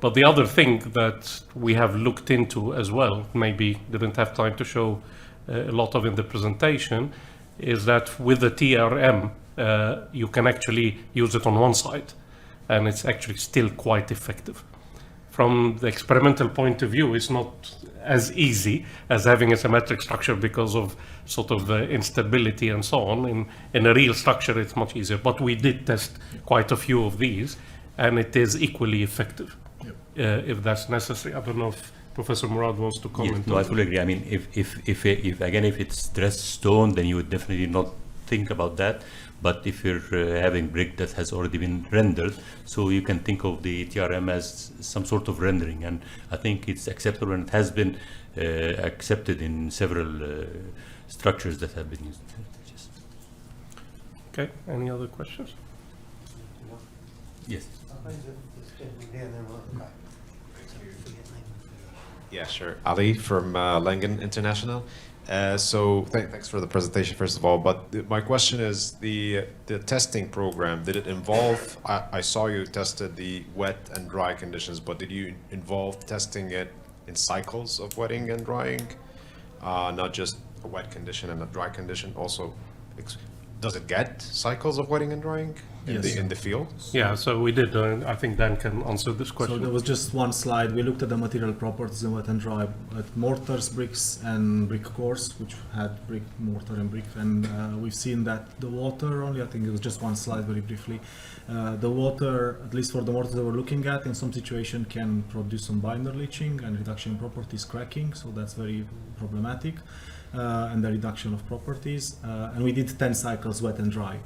But the other thing that we have looked into as well, maybe didn't have time to show a lot of in the presentation, is that with the TRM, you can actually use it on one side, and it's actually still quite effective. From the experimental point of view, it's not as easy as having a symmetric structure because of sort of the instability and so on. In a real structure, it's much easier. But we did test quite a few of these, and it is equally effective, if that's necessary. I don't know if Professor Mourad wants to comment. Yes, no, I fully agree. I mean, if again, if it's dressed stone, then you would definitely not think about that. But if you're having brick that has already been rendered, so you can think of the TRM as some sort of rendering, and I think it's acceptable, and it has been accepted in several structures that have been used. Yes. Okay, any other questions? Yes. Yeah, sure. Ali from Langen International. Thanks for the presentation, first of all. But my question is, the testing program, did it involve, I saw you tested the wet and dry conditions, but did you involve testing it in cycles of wetting and drying? Not just a wet condition and a dry condition? Also, does it get cycles of wetting and drying in the field? Yeah, so we did. I think Dan can answer this question. So there was just one slide. We looked at the material properties in wet and dry, at mortars, bricks, and brick cores, which had brick, mortar, and brick. And we've seen that the water only, I think it was just one slide very briefly. The water, at least for the mortars that we're looking at, in some situation can produce some binder leaching and reduction in properties, cracking. So that's very problematic. And the reduction of properties, and we did 10 cycles wet and dry,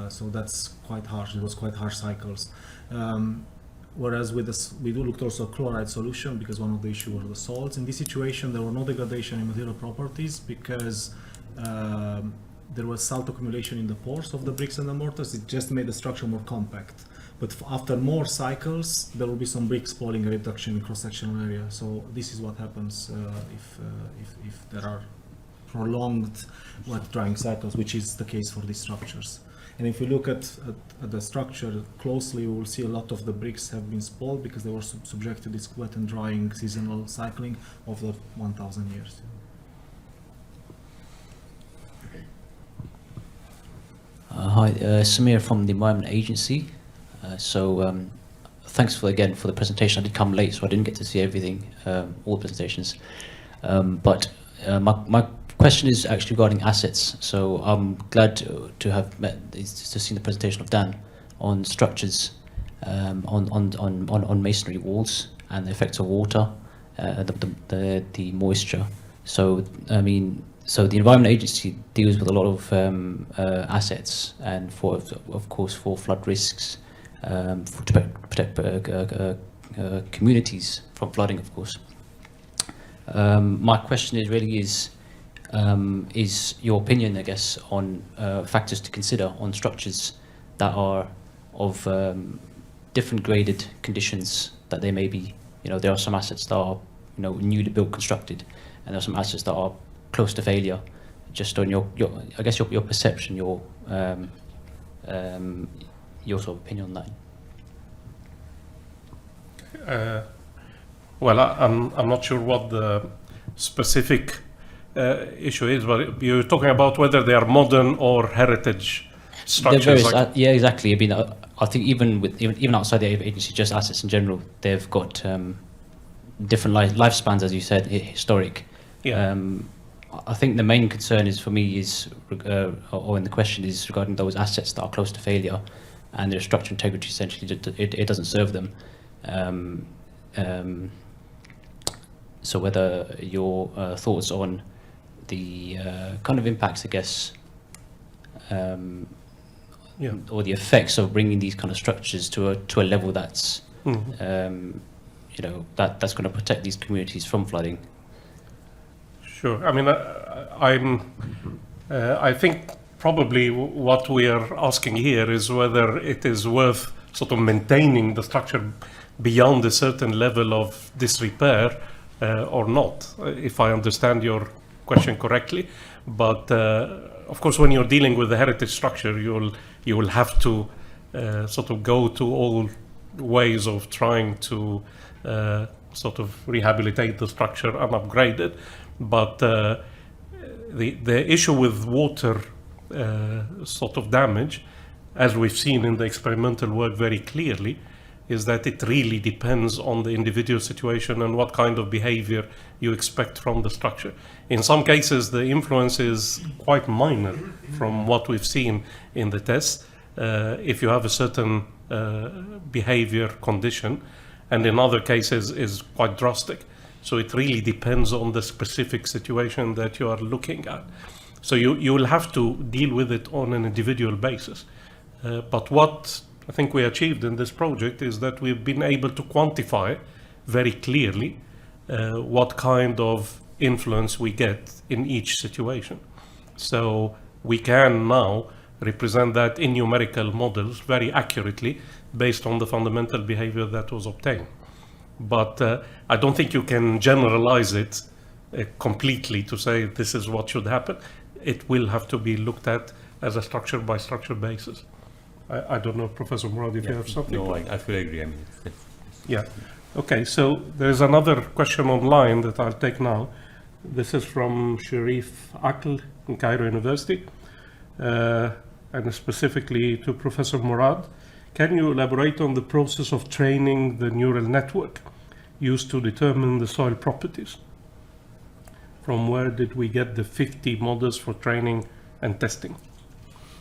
so that's quite harsh. It was quite harsh cycles. Whereas with this, we looked also at chloride solution, because one of the issues were the salts. In this situation, there were no degradation in material properties because there was salt accumulation in the pores of the bricks and the mortars. It just made the structure more compact. But after more cycles, there will be some bricks falling, a reduction in cross-sectional area. So this is what happens if there are prolonged wet drying cycles, which is the case for these structures. And if we look at the structure closely, we will see a lot of the bricks have been spoiled because they were subject to this wet and drying seasonal cycling of the 1,000 years. Hi, Samir from the Environment Agency. Thanks for the presentation. I did come late, so I didn't get to see everything, all the presentations. My question is actually regarding assets. So I'm glad to have seen the presentation of Dan on structures, on masonry walls and the effects of water, the moisture. So I mean, so the Environment Agency deals with a lot of assets, and of course for flood risks, to protect communities from flooding, of course. My question is your opinion, I guess, on factors to consider on structures that are of different graded conditions, that they may be, there are some assets that are, newly built, constructed, and there are some assets that are close to failure. Just on your I guess your perception, your sort of opinion on that. Well, I'm not sure what the specific issue is, but you're talking about whether they are modern or heritage structures. Yeah, exactly. I mean, I think even outside the agency, just assets in general, they've got different lifespans, as you said, historic. Yeah. I think the main concern is for me is, or in the question is regarding those assets that are close to failure, and their structural integrity essentially it doesn't serve them. So whether your thoughts on the kind of impacts, I guess, or the effects of bringing these kind of structures to a level that's that's going to protect these communities from flooding. Sure. I mean, I think probably what we are asking here is whether it is worth sort of maintaining the structure beyond a certain level of disrepair or not, if I understand your question correctly. But of course, when you're dealing with a heritage structure, you will have to sort of go to all ways of trying to sort of rehabilitate the structure and upgrade it. But the issue with water sort of damage, as we've seen in the experimental work very clearly, is that it really depends on the individual situation and what kind of behavior you expect from the structure. In some cases, the influence is quite minor from what we've seen in the tests, if you have a certain behavior condition, and in other cases is quite drastic. So it really depends on the specific situation that you are looking at. So you will have to deal with it on an individual basis. But what I think we achieved in this project is that we've been able to quantify very clearly what kind of influence we get in each situation. So we can now represent that in numerical models very accurately based on the fundamental behavior that was obtained. But I don't think you can generalize it completely to say this is what should happen. It will have to be looked at as a structure by structure basis. I don't know, Professor Mourad, if you have something. No, I fully agree. I mean, yeah. Okay, so there's another question online that I'll take now. This is from Sherif in Cairo University, and specifically to Professor Mourad. Can you elaborate on the process of training the neural network used to determine the soil properties? From where did we get the 50 models for training and testing?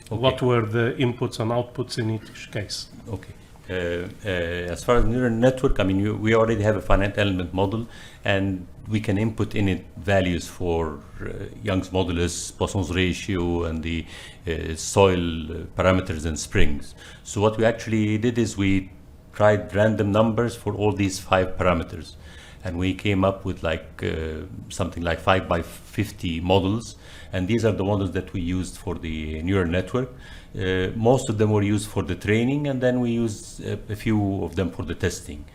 Okay. What were the inputs and outputs in each case? Okay. As far as neural network, I mean, we already have a finite element model, and we can input in it values for Young's modulus, Poisson's ratio, and the soil parameters and springs. So what we actually did is we tried random numbers for all these 5 parameters, and we came up with like something like 5 by 50 models, and these are the models that we used for the neural network. Most of them were used for the training, and then we used a few of them for the testing.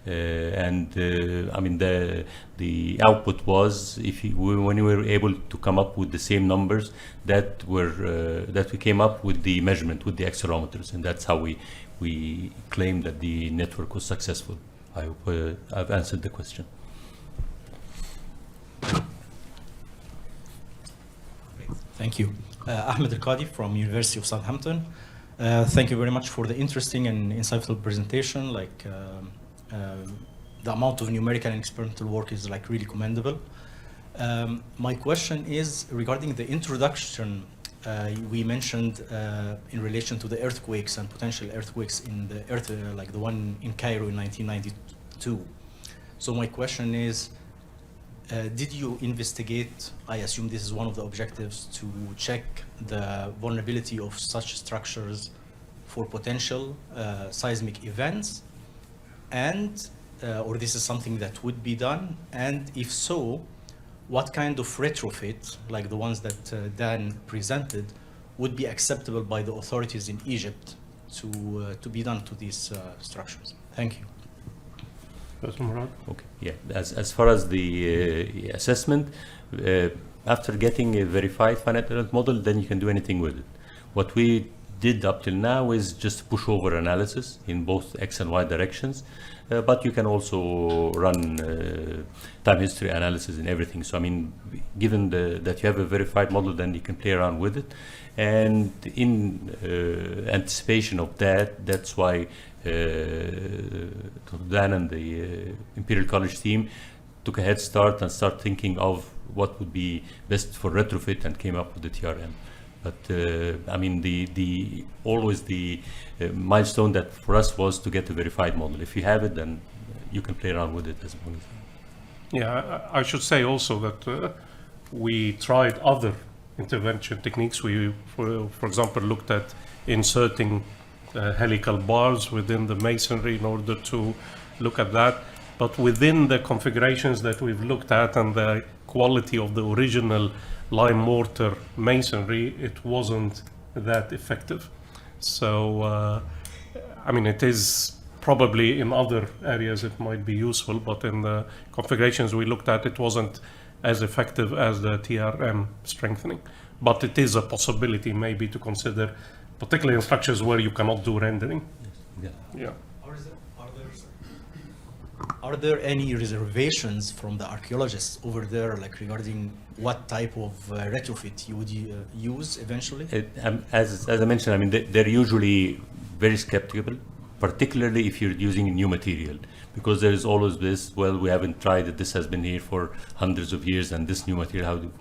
I mean, the output was when we were able to come up with the same numbers that we came up with the measurement with the accelerometers, and that's how we claimed that the network was successful. I hope I've answered the question. Thank you. Ahmed Al-Qadi from University of Southampton. Thank you very much for the interesting and insightful presentation. Like the amount of numerical and experimental work is like really commendable. My question is regarding the introduction we mentioned in relation to the earthquakes and potential earthquakes in the earth, like the one in Cairo in 1992. So my question is, did you investigate, I assume this is one of the objectives, to check the vulnerability of such structures for potential seismic events, and or this is something that would be done, and if so, what kind of retrofit, like the ones that Dan presented, would be acceptable by the authorities in Egypt to be done to these structures? Thank you. Okay. Yeah. As far as the assessment, after getting a verified finite element model, then you can do anything with it. What we did up till now is just pushover analysis in both X and Y directions. But you can also run time history analysis and everything. So I mean, given that you have a verified model, then you can play around with it. And in anticipation of that, that's why Dan and the Imperial College team took a head start and start thinking of what would be best for retrofit and came up with the TRM. But I mean, always the milestone that for us was to get a verified model. If you have it, then you can play around with it as well. Yeah, I should say also that we tried other intervention techniques. We, for example, looked at inserting helical bars within the masonry in order to look at that. But within the configurations that we've looked at and the quality of the original lime mortar masonry, it wasn't that effective. So, I mean, it is probably in other areas it might be useful, but in the configurations we looked at, it wasn't as effective as the TRM strengthening. But it is a possibility maybe to consider, particularly in structures where you cannot do rendering. Yeah. Yeah. Are there any reservations from the archaeologists over there, like regarding what type of retrofit you would use eventually? As I mentioned, I mean, they're usually very skeptical, particularly if you're using new material, because there is always this, well, we haven't tried it, this has been here for hundreds of years, and this new material, how do?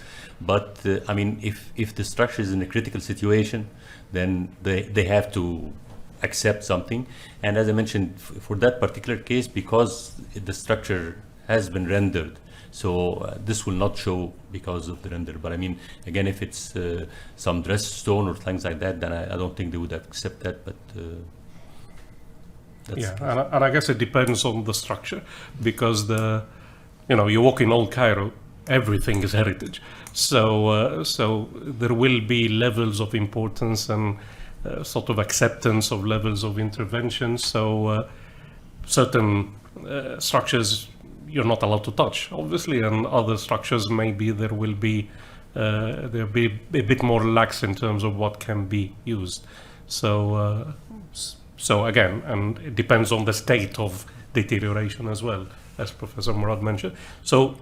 But I mean, if the structure is in a critical situation, then they have to accept something. And as I mentioned, for that particular case, because the structure has been rendered, so this will not show because of the render. But I mean, again, if it's some dressed stone or things like that, then I don't think they would accept that. But yeah, and I guess it depends on the structure, because you walk in old Cairo, everything is heritage. So so there will be levels of importance and sort of acceptance of levels of intervention. So certain structures you're not allowed to touch, obviously, and other structures maybe there will be there'll be a bit more lax in terms of what can be used. So so again, and it depends on the state of deterioration as well, as Professor Mourad mentioned. So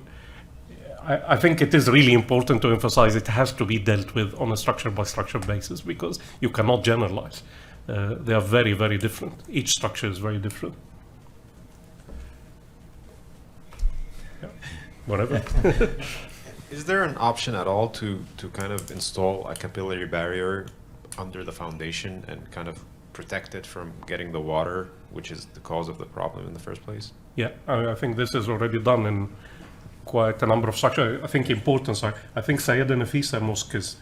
I think it is really important to emphasize it has to be dealt with on a structure by structure basis, because you cannot generalize. They are very, very different. Each structure is very different. Yeah. Whatever. Is there an option at all to kind of install a capillary barrier under the foundation and kind of protect it from getting the water, which is the cause of the problem in the first place? Yeah, I think this is already done in quite a number of structures. I think importance. I think Sayyid and Nafisa Mosque has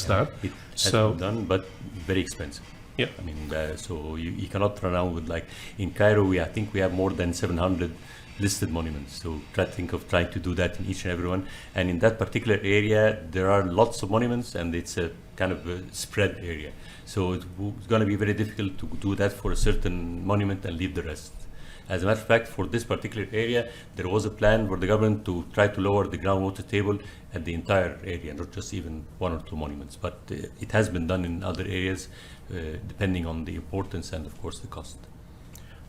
that. It has So been done, but very expensive. yeah, I mean, so you cannot run around with, like, in Cairo, I think we have more than 700 listed monuments. So think of trying to do that in each and every one. And in that particular area, there are lots of monuments, and it's a kind of a spread area. So it's going to be very difficult to do that for a certain monument and leave the rest. As a matter of fact, for this particular area, there was a plan for the government to try to lower the groundwater table at the entire area, not just even one or two monuments. But it has been done in other areas, depending on the importance and, of course, the cost.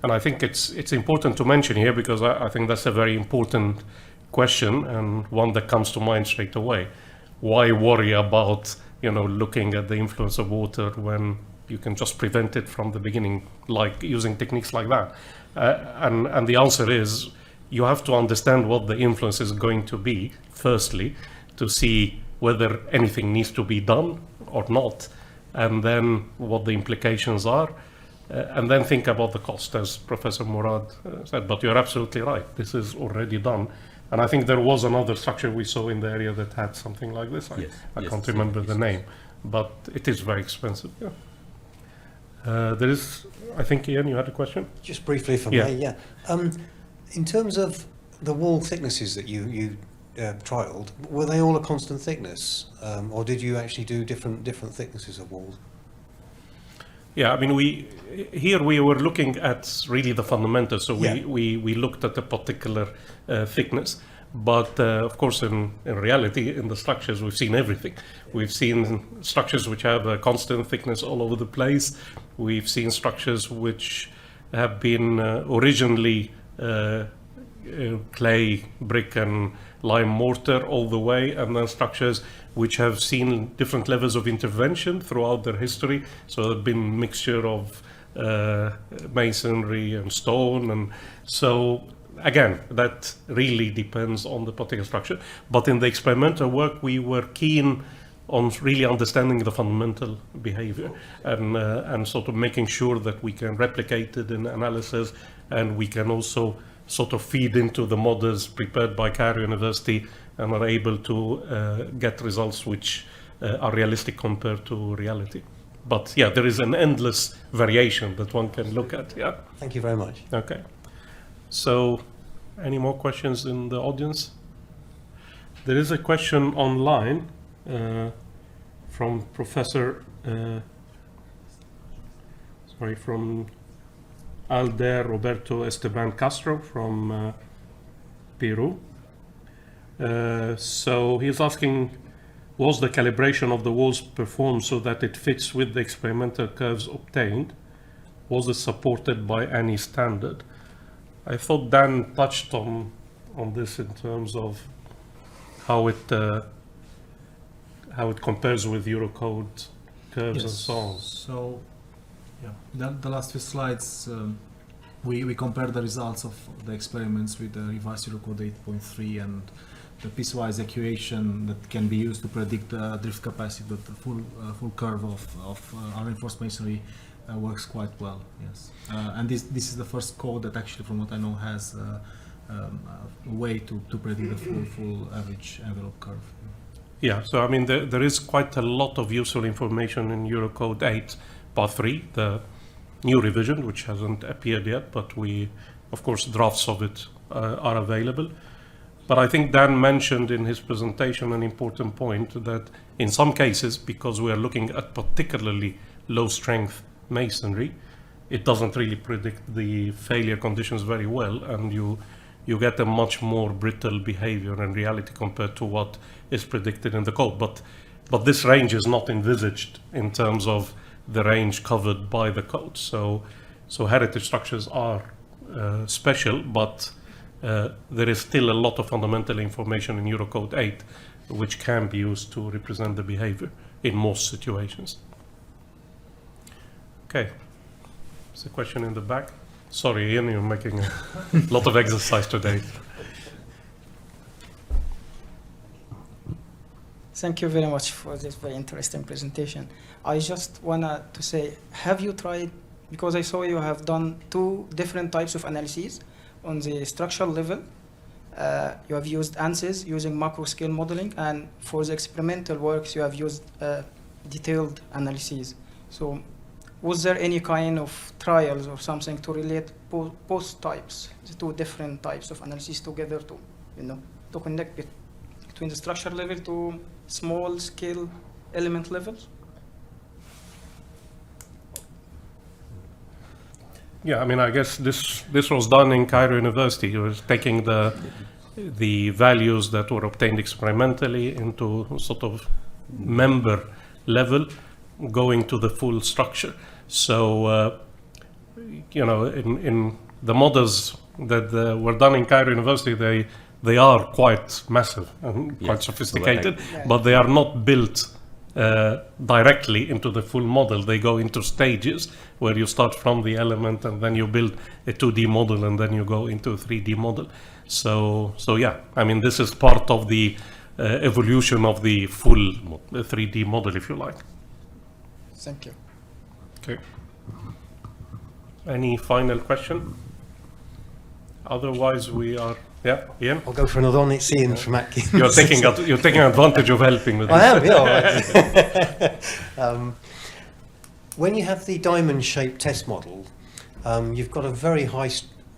and I think it's important to mention here, because I think that's a very important question and one that comes to mind straight away. Why worry about looking at the influence of water when you can just prevent it from the beginning, like using techniques like that? And the answer is, you have to understand what the influence is going to be, firstly, to see whether anything needs to be done or not, and then what the implications are, and then think about the cost, as Professor Mourad said. But you're absolutely right, this is already done. And I think there was another structure we saw in the area that had something like this. I can't remember the name, but it is very expensive. Yeah. There is, I think, Ian, you had a question? Just briefly for Yeah. me, yeah. In terms of the wall thicknesses that you trialed, were they all a constant thickness, or did you actually do different thicknesses of walls? Yeah, I mean, we were looking at really the fundamentals. So we looked at a particular thickness, But of course, in reality, in the structures, we've seen everything. We've seen structures which have a constant thickness all over the place. We've seen structures which have been originally clay, brick, and lime mortar all the way, and then structures which have seen different levels of intervention throughout their history. So there have been mixture of masonry and stone, and so again, that really depends on the particular structure. But in the experimental work, we were keen on really understanding the fundamental behavior and sort of making sure that we can replicate it in analysis, and we can also sort of feed into the models prepared by Cairo University and are able to get results which are realistic compared to reality. But yeah, there is an endless variation that one can look at. Yeah. Thank you very much. Okay. So, any more questions in the audience? There is a question online from Professor, from Alder Roberto Esteban Castro from Peru. So he's asking, was the calibration of the walls performed so that it fits with the experimental curves obtained? Was it supported by any standard? I thought Dan touched on this in terms of how it compares with Eurocode curves and so on. So, yeah, the last few slides, we compare the results of the experiments with the revised Eurocode 8.3 and the piecewise equation that can be used to predict the drift capacity. But the full curve of reinforced masonry works quite well. Yes, and this is the first code that actually, from what I know, has a way to predict the full average envelope curve. Yeah, so I mean, there is quite a lot of useful information in Eurocode 8 Part 3, the new revision, which hasn't appeared yet, but of course, drafts of it are available. But I think Dan mentioned in his presentation an important point that in some cases, because we are looking at particularly low strength masonry, it doesn't really predict the failure conditions very well, and you get a much more brittle behavior in reality compared to what is predicted in the code. But this range is not envisaged in terms of the range covered by the code. So heritage structures are special, but there is still a lot of fundamental information in Eurocode 8 which can be used to represent the behavior in most situations. Okay, there's a question in the back. Sorry, Ian, you're making a lot of exercise today. Thank you very much for this very interesting presentation. I just wanted to say, have you tried, because I saw you have done 2 different types of analyses on the structural level. You have used ANSYS using macro scale modeling, and for the experimental works you have used detailed analyses. So was there any kind of trials or something to relate both types, the 2 different types of analyses together to connect between the structure level to small scale element levels? Yeah, I mean, I guess this was done in Cairo University. It was taking the values that were obtained experimentally into sort of member level, going to the full structure. So, in the models that were done in Cairo University, they are quite massive and quite sophisticated, but they are not built directly into the full model. They go into stages where you start from the element and then you build a 2D model and then you go into a 3D model. So yeah, I mean, this is part of the evolution of the full 3D model, if you like. Thank you. Okay. Any final question? Otherwise, we are. Yeah, Ian? I'll go for another one. It's Ian from Atkins. You're taking advantage of helping with this. I am, yeah. When you have the diamond-shaped test model, you've got a very high...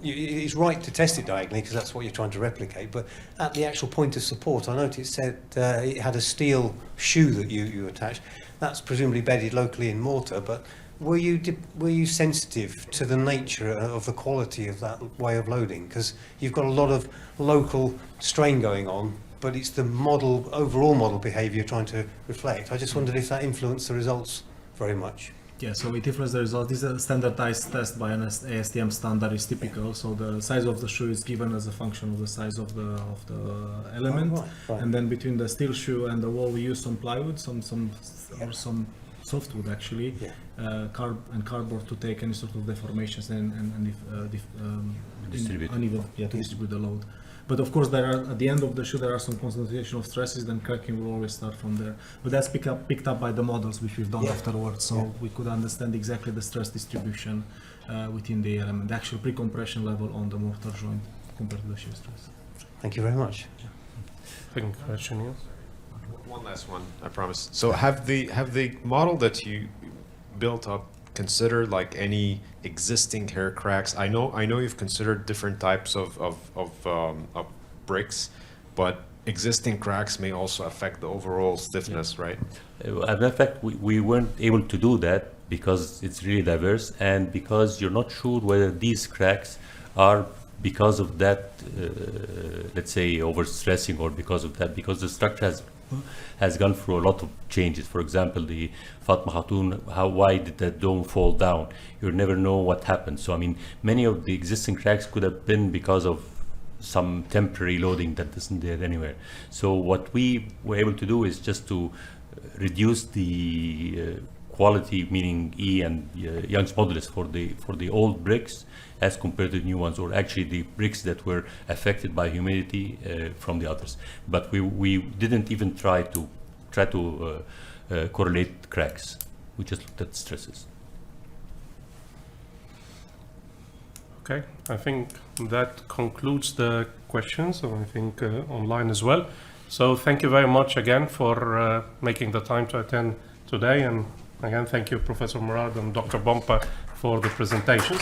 It's right to test it diagonally because that's what you're trying to replicate, but at the actual point of support, I noticed it said it had a steel shoe that you attached. That's presumably bedded locally in mortar, but were you sensitive to the nature of the quality of that way of loading? Because you've got a lot of local strain going on, but it's the overall model behaviour you're trying to reflect. I just wondered if that influenced the results very much. Yeah, so it influences the result. This is a standardized test by an ASTM standard is typical. So the size of the shoe is given as a function of the size of the element, Right. and then between the steel shoe and the wall, we use some plywood, some softwood actually, cardboard to take any sort of deformations and Distribute. uneven, to distribute the load. But of course, at the end of the shoe, there are some concentration of stresses. Then cracking will always start from there. But that's picked up by the models which we've done afterwards. So we could understand exactly the stress distribution within the element, the actual pre-compression level on the mortar joint compared to the shear stress. Thank you very much. Second question, yes. One last one, I promise. So have the model that you built up considered like any existing hair cracks? I know you've considered different types of bricks, but existing cracks may also affect the overall stiffness, right? As a matter of fact, we weren't able to do that because it's really diverse and because you're not sure whether these cracks are because of that, let's say, overstressing or because the structure has gone through a lot of changes. For example, the Fatma Khatoon, why did that dome fall down? You'll never know what happened. So, I mean, many of the existing cracks could have been because of some temporary loading that isn't there anywhere. So what we were able to do is just to reduce the quality, meaning E and Young's modulus for the old bricks as compared to new ones, or actually the bricks that were affected by humidity from the others. But we didn't even try to correlate cracks. We just looked at stresses. Okay, I think that concludes the questions, and I think online as well. So thank you very much again for making the time to attend today, and again thank you Professor Mourad and Dr. Bompa for the presentations.